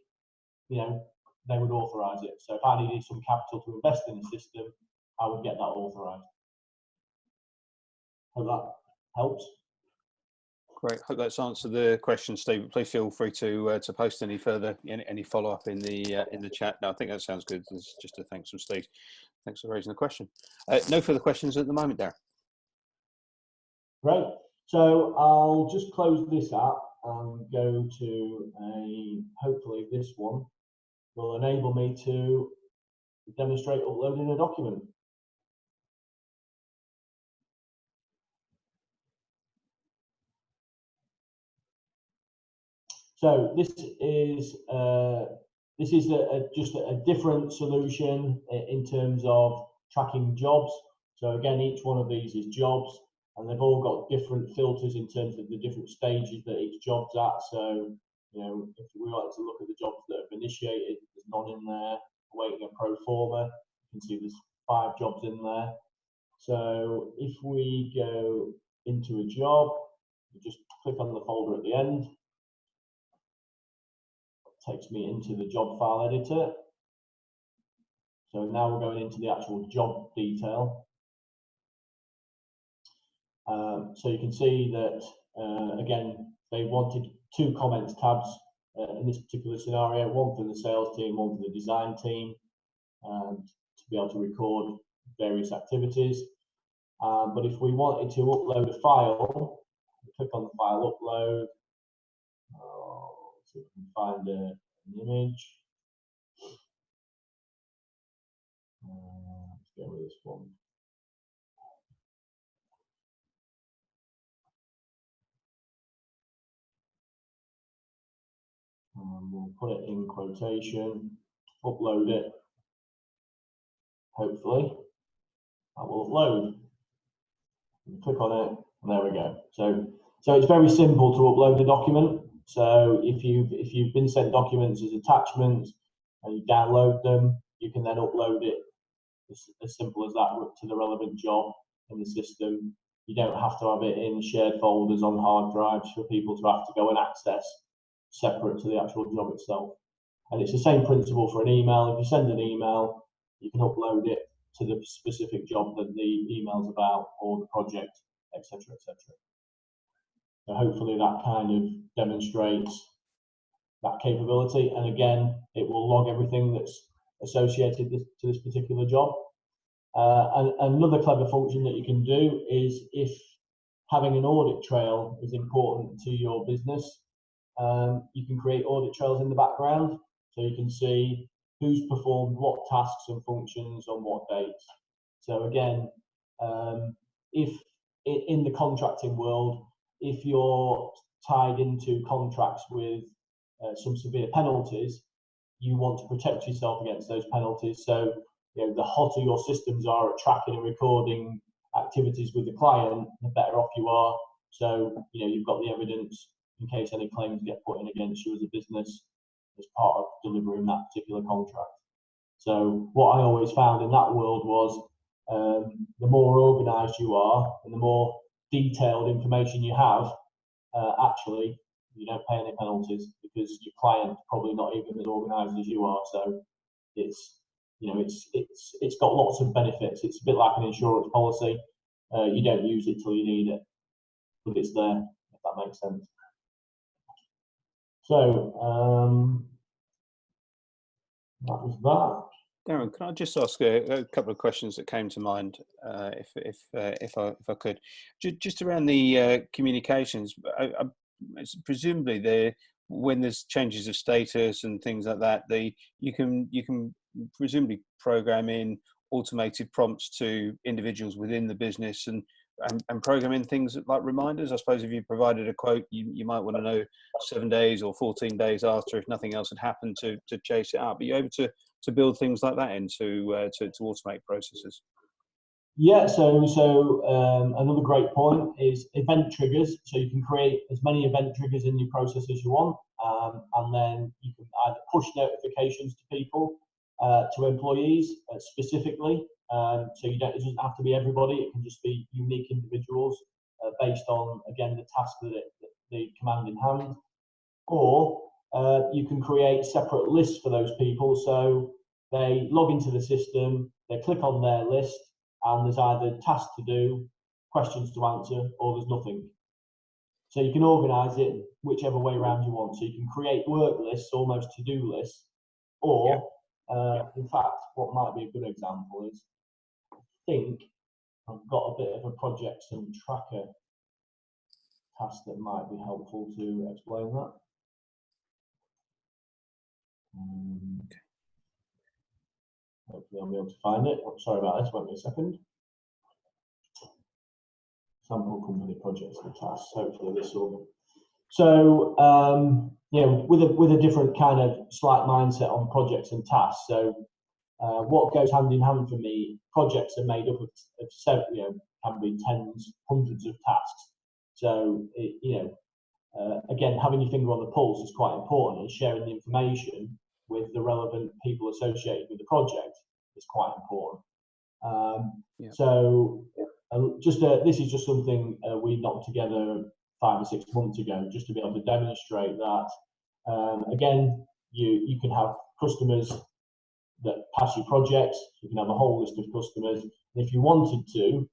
you know, they would authorize it. So if I needed some capital to invest in the system, I would get that authorized. Hope that helps. Great. Hope that's answered the question, Steve. Please feel free to post any further, any follow up in the chat. No, I think that sounds good. It's just a thanks from Steve. Thanks for raising the question. No further questions at the moment, Darren. Great. So I'll just close this up and go to hopefully this one will enable me to demonstrate uploading a document. So this is just a different solution in terms of tracking jobs. So again, each one of these is jobs, and they've all got different filters in terms of the different stages that each job's at. So, you know, if we like to look at the jobs that have initiated, there's none in there. Awaiting a pro forma, you can see there's 5 jobs in there. So if we go into a job, You just click on the folder at the end. It takes me into the job file editor. So now we're going into the actual job detail. So you can see that, again, they wanted 2 comments tabs in this particular scenario, one for the sales team, one for the design team, to be able to record various activities. But if we wanted to upload a file, click on the file upload. See if we can find an image. Let's go with this one. We'll put it in quotation, upload it. Hopefully, that will upload. Click on it, and there we go. So it's very simple to upload a document. So if you've been sent documents as attachments and you download them, you can then upload it as simple as that to the relevant job in the system. You don't have to have it in shared folders on hard drives for people to have to go and access separate to the actual job itself. And it's the same principle for an email. If you send an email, you can upload it to the specific job that the email's about, or the project, etc., etc. So hopefully that kind of demonstrates that capability. And again, it will log everything that's associated to this particular job. And another clever function that you can do is, if having an audit trail is important to your business, you can create audit trails in the background, so you can see who's performed what tasks and functions on what dates. So again, if in the contracting world, if you're tied into contracts with some severe penalties, you want to protect yourself against those penalties. So the hotter your systems are at tracking and recording activities with the client, the better off you are. So you've got the evidence in case any claims get put in against you as a business as part of delivering that particular contract. So what I always found in that world was, the more organised you are and the more detailed information you have, actually you don't pay any penalties, because your client's probably not even as organised as you are. So it's got lots of benefits. It's a bit like an insurance policy. You don't use it till you need it, but it's there, if that makes sense. So that was that. Darren, can I just ask a couple of questions that came to mind, if I could, just around the communications. Presumably, when there's changes of status and things like that, you can presumably program in automated prompts to individuals within the business and program in things like reminders. I suppose if you provided a quote, you might want to know 7 days or 14 days after, if nothing else had happened, to chase it up. Are you able to build things like that in to automate processes? Yeah, so another great point is event triggers. So you can create as many event triggers in your process as you want, and then you can either push notifications to people, to employees specifically. So it doesn't have to be everybody. It can just be unique individuals based on, again, the task that the command in hand. Or you can create separate lists for those people. So they log into the system, they click on their list, and there's either tasks to do, questions to answer, or there's nothing. So you can organise it whichever way around you want. So you can create work lists, almost to-do lists, or in fact, what might be a good example is, I think I've got a bit of a projects and tracker task that might be helpful to explain that. Hopefully I'll be able to find it. I'm sorry about this, wait me a second. Sample company projects and tasks. Hopefully this will. So with a different kind of slight mindset on projects and tasks. So what goes hand in hand for me, projects are made up of several, can be tens, hundreds of tasks. So again, having your finger on the pulse is quite important, and sharing the information with the relevant people associated with the project is quite important. So this is just something we knocked together 5 or 6 months ago, just to be able to demonstrate that. Again, you can have customers that pass your projects. You can have a whole list of customers. And if you wanted to,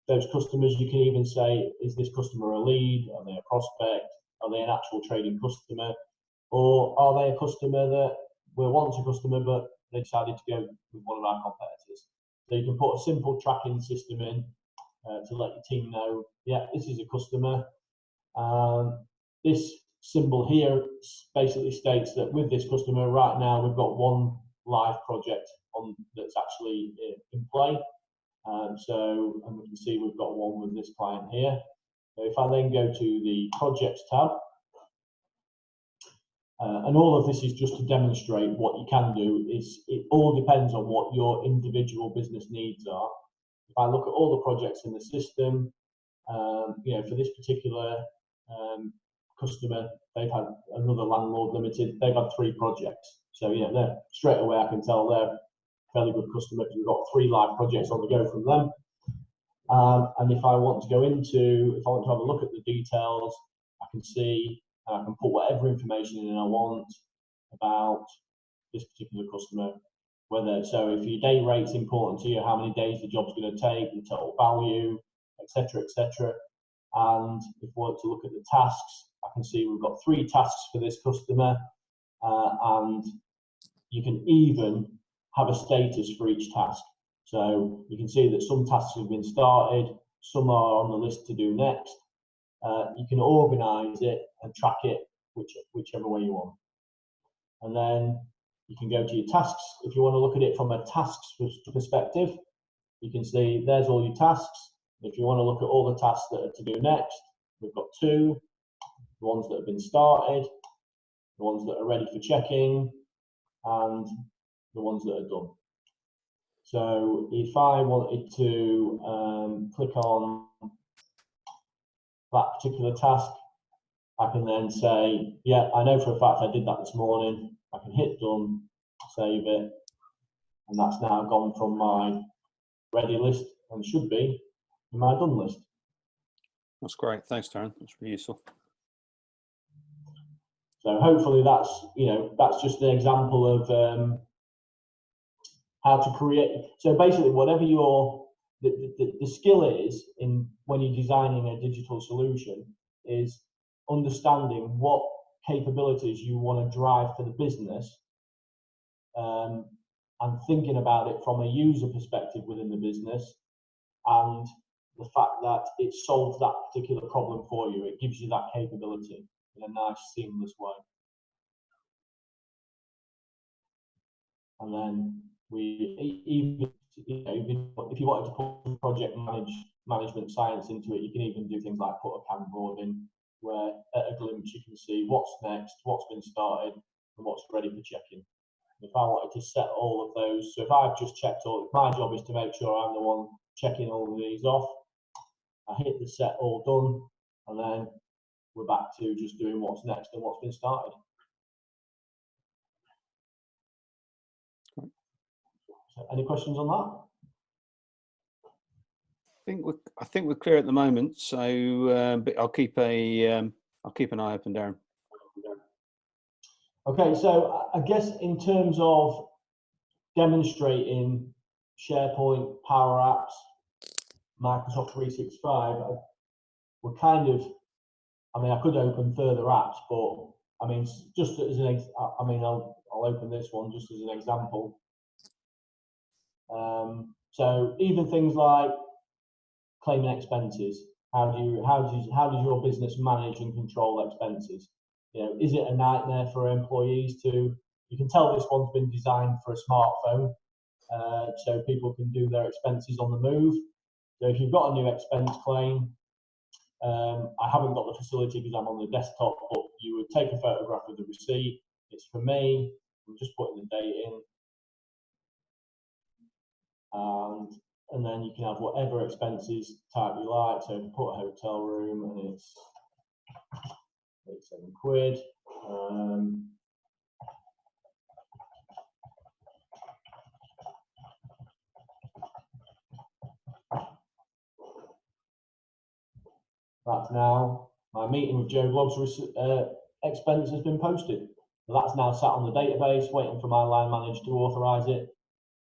those customers, you can even say, is this customer a lead? Are they a prospect? Are they an actual trading customer? Or are they a customer that were once a customer, but they decided to go with one of our competitors? So you can put a simple tracking system in to let your team know, yeah, this is a customer. This symbol here basically states that with this customer right now, we've got one live project on that's actually in play. And we can see we've got one with this client here. So if I then go to the projects tab, and all of this is just to demonstrate what you can do. It all depends on what your individual business needs are. If I look at all the projects in the system, for this particular customer, they've had another landlord limited. They've had 3 projects. So they're straight away I can tell they're a fairly good customer because we've got 3 live projects on the go from them. And if I want to have a look at the details, I can see. I can put whatever information in I want about this particular customer. So if your day rate's important to you, how many days the job's going to take, the total value, etc., etc. And if we want to look at the tasks, I can see we've got 3 tasks for this customer, and you can even have a status for each task. So you can see that some tasks have been started, some are on the list to do next. You can organize it and track it whichever way you want. And then you can go to your tasks. If you want to look at it from a tasks perspective, you can see there's all your tasks. If you want to look at all the tasks that are to do next, we've got 2, the ones that have been started, the ones that are ready for checking, and the ones that are done. So if I wanted to click on that particular task, I can then say, yeah, I know for a fact I did that this morning. I can hit done, save it, and that's now gone from my ready list and should be in my done list. That's great. Thanks, Darren. That's really useful. So hopefully that's just an example of how to create. So basically, whatever the skill is in when you're designing a digital solution is understanding what capabilities you want to drive for the business, and thinking about it from a user perspective within the business, and the fact that it solves that particular problem for you. It gives you that capability in a nice, seamless way. And then even if you wanted to put project management science into it, you can even do things like put a Kanban board in, where at a glimpse you can see what's next, what's been started, and what's ready for checking. If I wanted to set all of those, so if I've just checked all, my job is to make sure I'm the one checking all of these off. I hit the set all done, and then we're back to just doing what's next and what's been started. So any questions on that? I think we're clear at the moment. So, but I'll keep an eye open, Darren. Okay, so I guess in terms of demonstrating SharePoint, Powerapps, Microsoft 365, we're kind of, I could open further apps, but just as an, I'll open this one just as an example. So even things like claiming expenses, how does your business manage and control expenses? Is it a nightmare for employees to? You can tell this one's been designed for a smartphone, so people can do their expenses on the move. So if you've got a new expense claim, I haven't got the facility because I'm on the desktop, but you would take a photograph of the receipt. It's for me. I'm just putting the date in, and then you can have whatever expenses type you like. So if you put a hotel room, and it's £7. That's now, my meeting with Joe Blogg's expense has been posted. So that's now sat on the database, waiting for my line manager to authorise it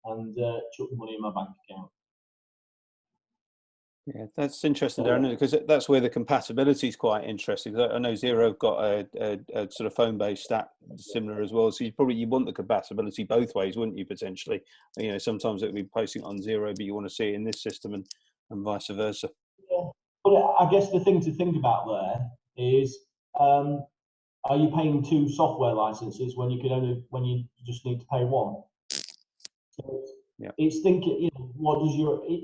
and chuck the money in my bank account. Yeah, that's interesting, Darren, because that's where the compatibility is quite interesting. I know Xero have got a sort of phone-based app similar as well, so you want the compatibility both ways, wouldn't you, potentially? You know, sometimes it would be posting it on Xero, but you want to see it in this system and vice versa. Yeah. But I guess the thing to think about there is, are you paying 2 software licenses when you just need to pay 1? So Yeah. it's thinking, you know, what does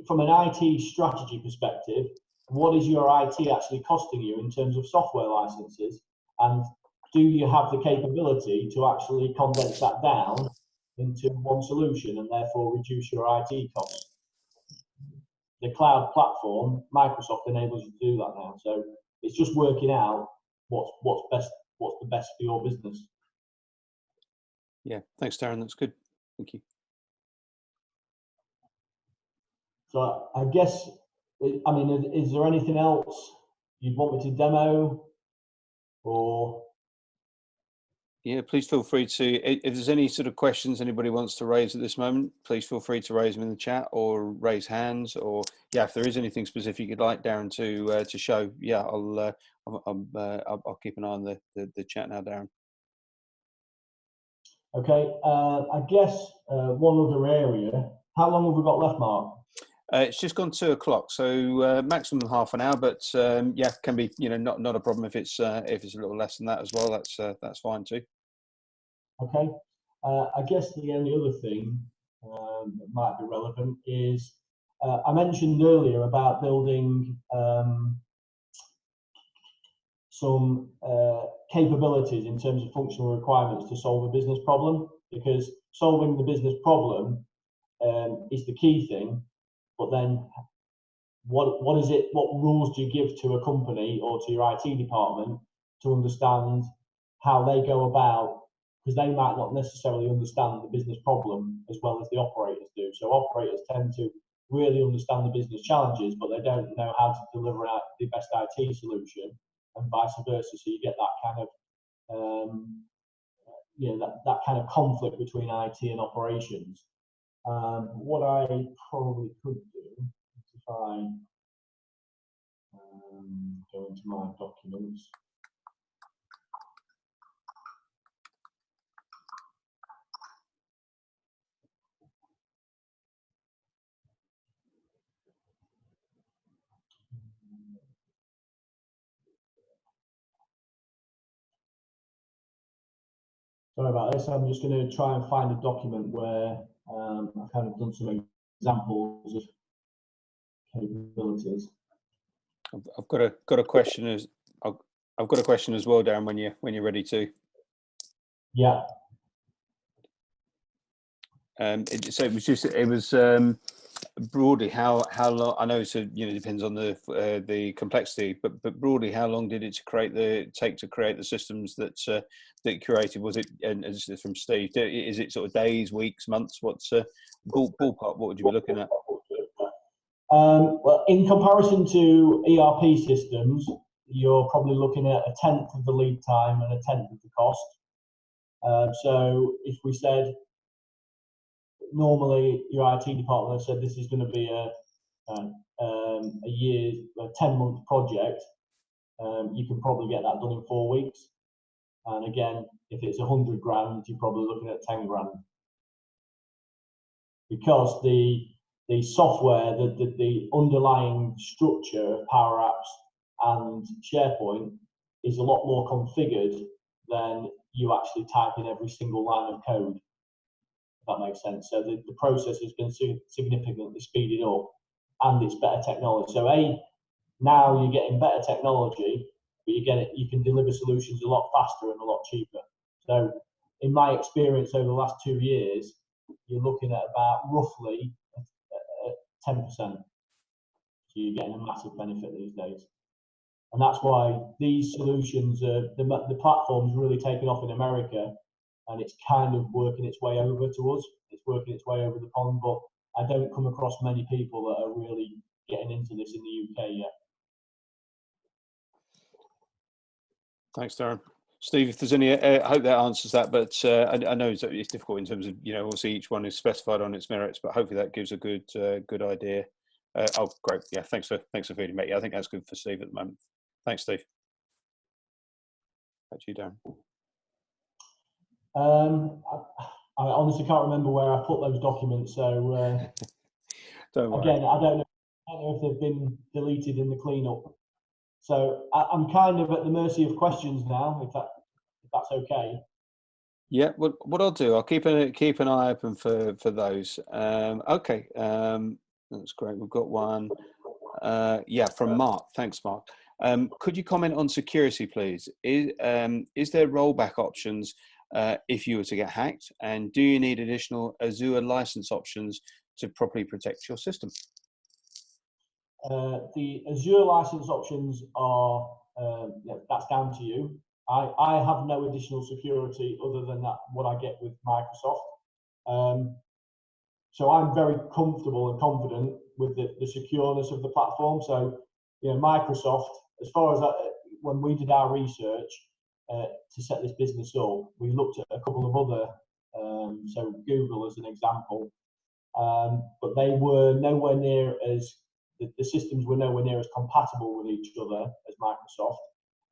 from an IT strategy perspective, what is your IT actually costing you in terms of software licenses, and do you have the capability to actually condense that down into one solution and therefore reduce your IT costs? The cloud platform, Microsoft enables you to do that now. So it's just working out what's the best for your business. Yeah, thanks, Darren. That's good. Thank you. So I guess, I mean, is there anything else you'd want me to demo, or? Yeah, please feel free to, if there's any sort of questions anybody wants to raise at this moment, please feel free to raise them in the chat or raise hands, or yeah, if there is anything specific you'd like Darren to show, yeah, I'll keep an eye on the chat now, Darren. Okay, I guess one other area. How long have we got left, Mark? It's just gone 2 o'clock, so maximum half an hour, but yeah, can be, you know, not a problem if it's a little less than that as well. That's fine too. Okay, I guess the only other thing that might be relevant is I mentioned earlier about building some capabilities in terms of functional requirements to solve a business problem, because solving the business problem is the key thing, but then what rules do you give to a company or to your IT department to understand how they go about, because they might not necessarily understand the business problem as well as the operators do. So operators tend to really understand the business challenges, but they don't know how to deliver out the best IT solution, and vice versa. So you get that kind of that kind of conflict between IT and operations. What I probably could do is if I go into my documents. Sorry about this. I'm just going to try and find a document where I've kind of done some examples of capabilities. I've got a question I've got a question as well, Darren. When you're ready to. Yeah. So it was broadly how long. I know, so you know, depends on the complexity, but broadly, how long did it take to create the systems that that created? Was it, and this is from Steve, is it sort of days, weeks, months? What's ballpark? What would you be looking at? Well, in comparison to ERP systems, you're probably looking at 1/10 of the lead time and 1/10 of the cost. So if we said normally your IT department has said this is going to be a 10-month project, you can probably get that done in 4 weeks. And again, if it's 100 grand, you're probably looking at 10 grand. Because the software, the underlying structure of Powerapps and Sharepoint is a lot more configured than you actually type in every single line of code. If that makes sense. So the process has been significantly speeded up, and it's better technology. So now you're getting better technology, but you can deliver solutions a lot faster and a lot cheaper. So in my experience over the last 2 years, you're looking at about roughly 10%. So you're getting a massive benefit these days. And that's why these solutions, the platform's really taken off in America, and it's kind of working its way over to us. It's working its way over the pond, but I don't come across many people that are really getting into this in the UK yet. Thanks, Darren. Steve, if there's any, I hope that answers that, but I know it's difficult in terms of, obviously each one is specified on its merits, but hopefully that gives a good idea. Oh, great. Yeah, thanks for feeding back. Yeah, I think that's good for Steve at the moment. Thanks, Steve. Back to you, Darren. I honestly can't remember where I put those documents, so again, I don't know if they've been deleted in the cleanup. So I'm kind of at the mercy of questions now, if that's okay. Yeah, well, what I'll do, I'll keep an eye open for those. Okay, that's great. We've got one. Yeah, from Mark. Thanks, Mark. Could you comment on security, please? Is there rollback options if you were to get hacked? And do you need additional Azure license options to properly protect your system? The Azure license options are, that's down to you. I have no additional security other than that what I get with Microsoft. So I'm very comfortable and confident with the secureness of the platform. So, Microsoft, as far as when we did our research to set this business up, we looked at a couple of other, so Google as an example, but they were nowhere near as, the systems were nowhere near as compatible with each other as Microsoft.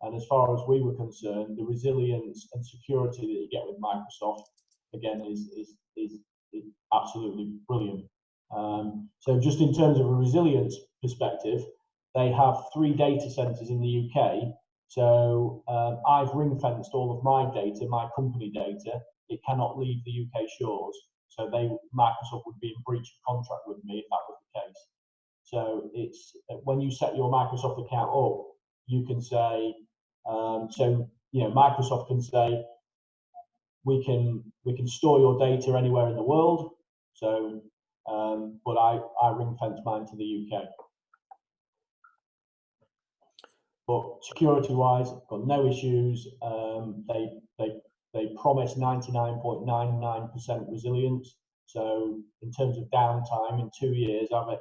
And as far as we were concerned, the resilience and security that you get with Microsoft, again, is absolutely brilliant. So just in terms of a resilience perspective, they have 3 data centers in the UK. So I've ring-fenced all of my data, my company data. It cannot leave the UK shores. So Microsoft would be in breach of contract with me if that was the case. So it's when you set your Microsoft account up, you can say, Microsoft can say, we can store your data anywhere in the world. So, but I ring fence mine to the UK. But security-wise, got no issues. They promise 99.99% resilience. So in terms of downtime, in 2 years, I've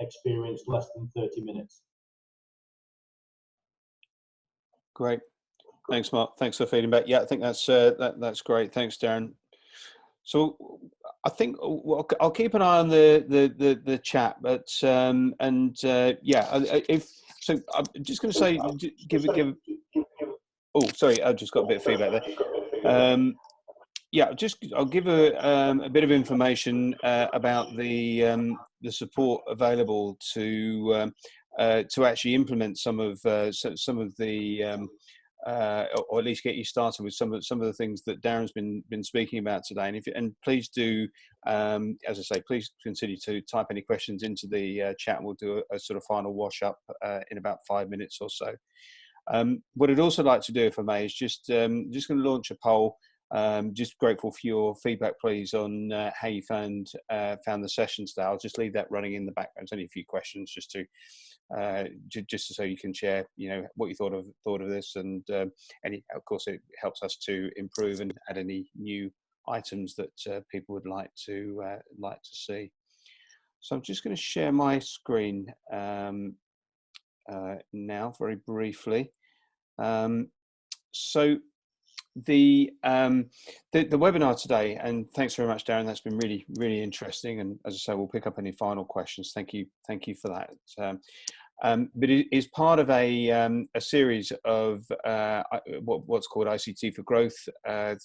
experienced less than 30 minutes. Great. Thanks, Mark. Thanks for feeding back. Yeah, I think that's great. Thanks, Darren. So I think I'll keep an eye on the chat, but yeah, if so, I'm just going to say give. Oh, sorry, I just got a bit of feedback there. Yeah, I'll give a bit of information about the support available to actually implement some of the or at least get you started with some of the things that Darren's been speaking about today. And please do, as I say, please consider to type any questions into the chat. We'll do a sort of final wash up in about 5 minutes or so. What I'd also like to do, if I may, is just going to launch a poll. Just grateful for your feedback, please, on how you found the session today. I'll just leave that running in the background. There's only a few questions just so you can share, what you thought of this, and of course, it helps us to improve and add any new items that people would like to see. So I'm just going to share my screen now, very briefly. So the webinar today, and thanks very much, Darren, that's been really, really interesting, and as I say, we'll pick up any final questions. Thank you for that. But it is part of a series of what's called ICT for Growth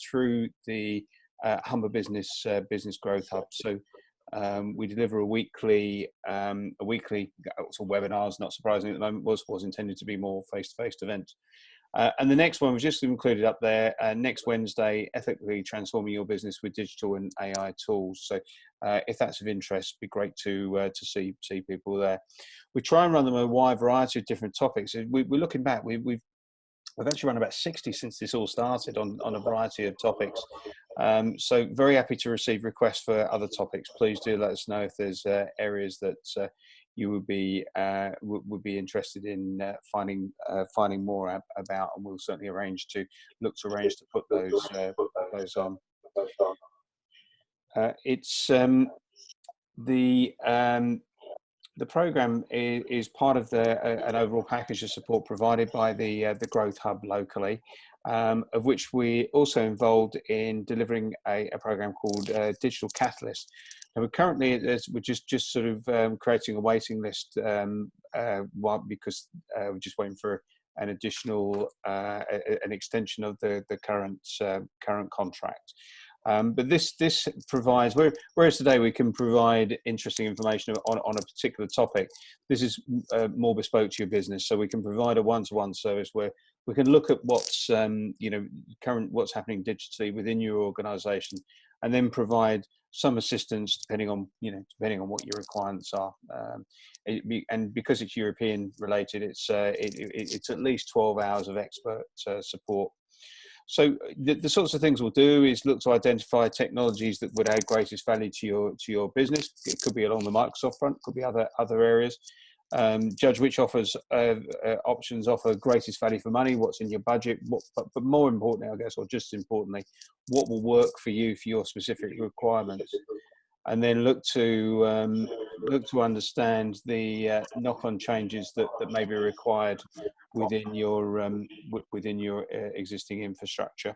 through the Humber Business Growth Hub. So we deliver a weekly webinars, not surprisingly at the moment, was intended to be more face-to-face events. And the next one was just included up there, next Wednesday, Ethically Transforming Your Business with Digital and AI Tools. So if that's of interest, it'd be great to see people there. We try and run them a wide variety of different topics. We're looking back, we've actually run about 60 since this all started on a variety of topics. So very happy to receive requests for other topics. Please do let us know if there's areas that you would be interested in finding more about, and we'll certainly look to arrange to put those on. It's The program is part of an overall package of support provided by the Growth Hub locally, of which we also involved in delivering a program called Digital Catalyst. And we're currently we're just sort of creating a waiting list because we're just waiting for an additional an extension of the current contract. But this provides, whereas today we can provide interesting information on a particular topic, this is more bespoke to your business. So we can provide a one-to-one service where we can look at what's what's happening digitally within your organisation, and then provide some assistance depending on what your requirements are. And because it's European related, it's at least 12 hours of expert support. So the sorts of things we'll do is look to identify technologies that would add greatest value to your business. It could be along the Microsoft front, could be other areas. Judge which options offer greatest value for money, what's in your budget, but more importantly, I guess, or just importantly, what will work for you for your specific requirements. And then look to understand the knock-on changes that may be required within your existing infrastructure,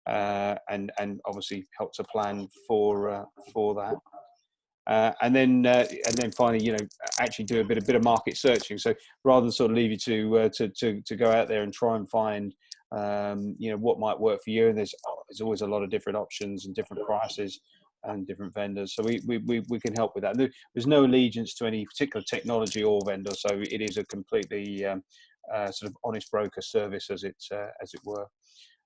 and obviously help to plan for that. And then finally, actually do a bit of market searching. So rather than sort of leave you to go out there and try and find what might work for you, and there's always a lot of different options and different prices and different vendors. So we can help with that. There's no allegiance to any particular technology or vendor, so it is a completely sort of honest broker service, as it were.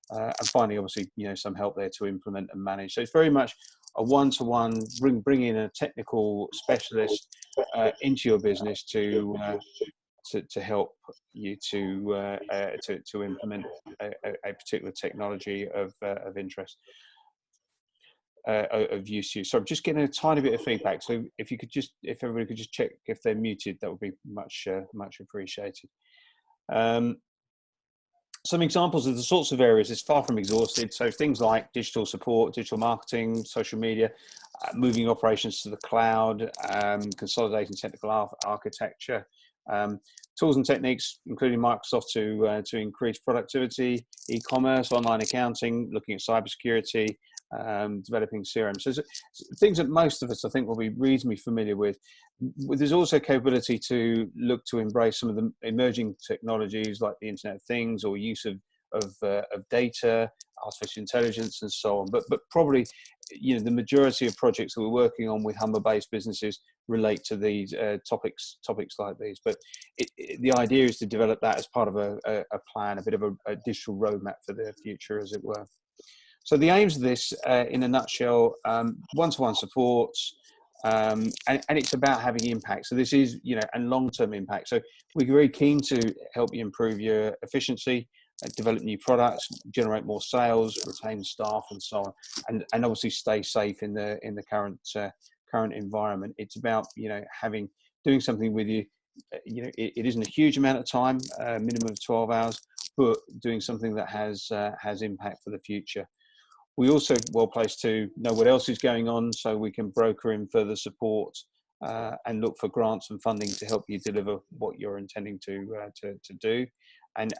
And finally, obviously, some help there to implement and manage. So it's very much a one-to-one, bring in a technical specialist into your business to help you to implement a particular technology of interest. Of use to you. So I'm just getting a tiny bit of feedback. So if everybody could just check if they're muted, that would be much appreciated. Some examples of the sorts of areas, it's far from exhausted. So things like digital support, digital marketing, social media, moving operations to the cloud, consolidating technical architecture, tools and techniques, including Microsoft to increase productivity, e-commerce, online accounting, looking at cybersecurity, developing CRM. So things that most of us, I think, will be reasonably familiar with. There's also capability to look to embrace some of the emerging technologies like the Internet of Things, or use of data, artificial intelligence, and so on. But probably, the majority of projects that we're working on with Humber-based businesses relate to these topics like these. But the idea is to develop that as part of a plan, a bit of a digital roadmap for the future, as it were. So the aims of this, in a nutshell, one-to-one support, and it's about having impact. So this is, and long-term impact. So we're very keen to help you improve your efficiency, develop new products, generate more sales, retain staff, and so on, and obviously stay safe in the current environment. It's about doing something with you. It isn't a huge amount of time, minimum of 12 hours, but doing something that has impact for the future. We also well placed to know what else is going on, so we can broker in further support and look for grants and funding to help you deliver what you're intending to do. And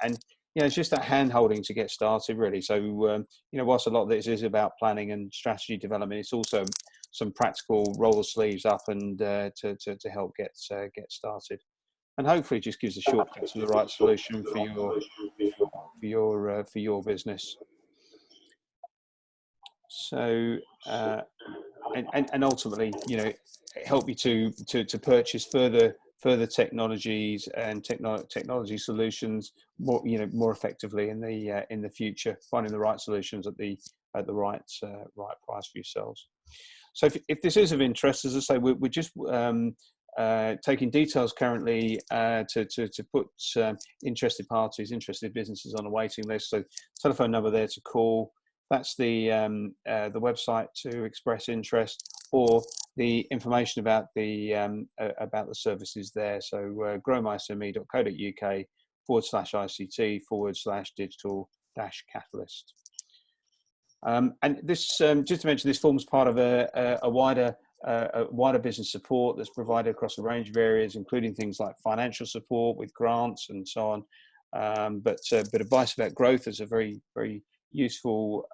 it's just that hand holding to get started, really. So whilst a lot of this is about planning and strategy development, it's also some practical roll the sleeves up and to help get started. And hopefully, it just gives a shortcut to the right solution for your business. So and ultimately, help you to purchase further technologies and technology solutions more effectively in the future, finding the right solutions at the right price for yourselves. So if this is of interest, as I say, we're just taking details currently to put interested parties, interested businesses on a waiting list. So telephone number there to call. That's the website to express interest, or the information about the services there. So growmysme.co.uk/ICT/digital-catalyst. And this, just to mention, this forms part of a wider wider business support that's provided across a range of areas, including things like financial support with grants and so on. But advice about growth is a very, very useful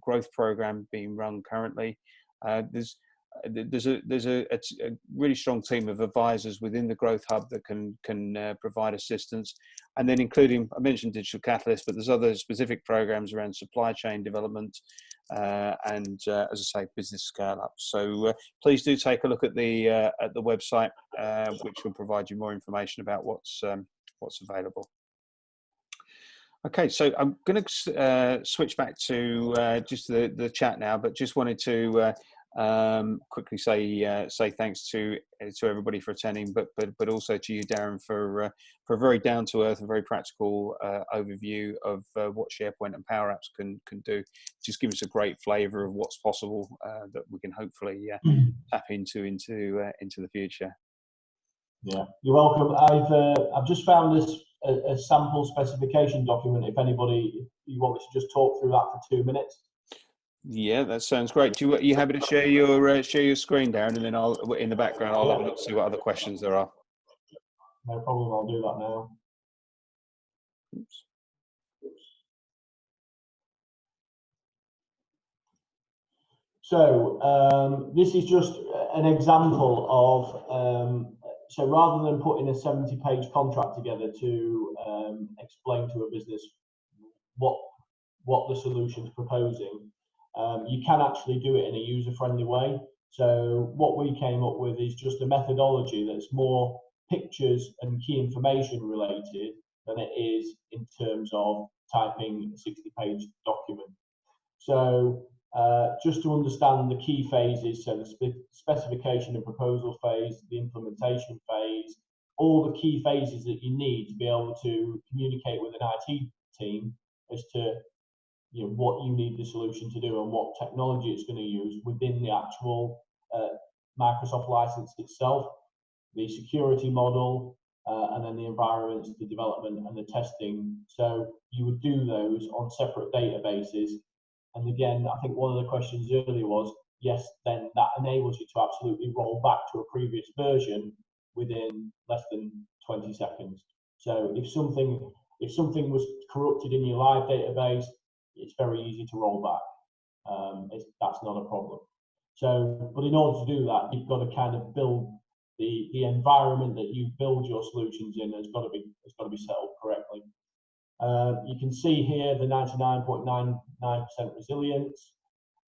growth program being run currently. There's a really strong team of advisors within the Growth Hub that can provide assistance, and then including, I mentioned Digital Catalyst, but there's other specific programs around supply chain development and as I say, business scale up. So please do take a look at the website, which will provide you more information about what's available. Okay, so I'm going to switch back to just the chat now, but just wanted to quickly say thanks to everybody for attending, but also to you, Darren, for a very down to earth and very practical overview of what Sharepoint and Powerapps can do. Just give us a great flavour of what's possible that we can hopefully tap into the future. Yeah, you're welcome. I've just found this a sample specification document. If you want me to just talk through that for 2 minutes. Yeah, that sounds great. Are you happy to share your screen, Darren, and then I'll in the background I'll have a look, see what other questions there are. No problem. I'll do that now. Oops. So this is just an example of so rather than putting a 70-page contract together to explain to a business what the solution's proposing. You can actually do it in a user-friendly way. So what we came up with is just a methodology that's more pictures and key information related than it is in terms of typing a 60-page document. So just to understand the key phases, so the specification and proposal phase, the implementation phase, all the key phases that you need to be able to communicate with an IT team as to what you need the solution to do and what technology it's going to use within the actual Microsoft license itself, the security model, and then the environments, the development and the testing. So you would do those on separate databases. And again, I think one of the questions earlier was, yes, then that enables you to absolutely roll back to a previous version within less than 20 seconds. So if something was corrupted in your live database, it's very easy to roll back. That's not a problem. So, but in order to do that, you've got to kind of build the environment that you build your solutions in has got to be set up correctly. You can see here the 99.99% resilience.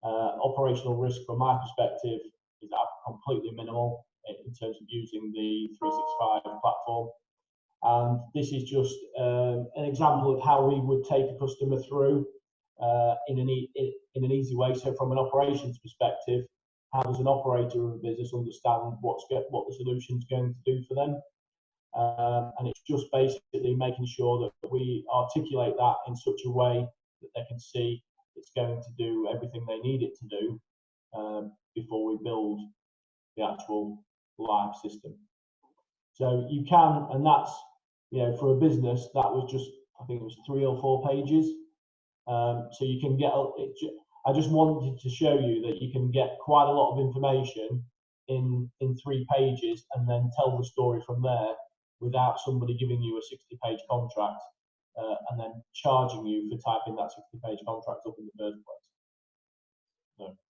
Operational risk from my perspective is completely minimal in terms of using the 365 platform. And this is just an example of how we would take a customer through in an easy way. So from an operations perspective, how does an operator of a business understand what the solution is going to do for them? And it's just basically making sure that we articulate that in such a way that they can see it's going to do everything they need it to do before we build the actual live system. So you can, and that's, for a business, that was just, I think it was 3 or 4 pages. So you can get, I just wanted to show you that you can get quite a lot of information in 3 pages and then tell the story from there without somebody giving you a 60-page contract and then charging you for typing that 60-page contract up in the first place. So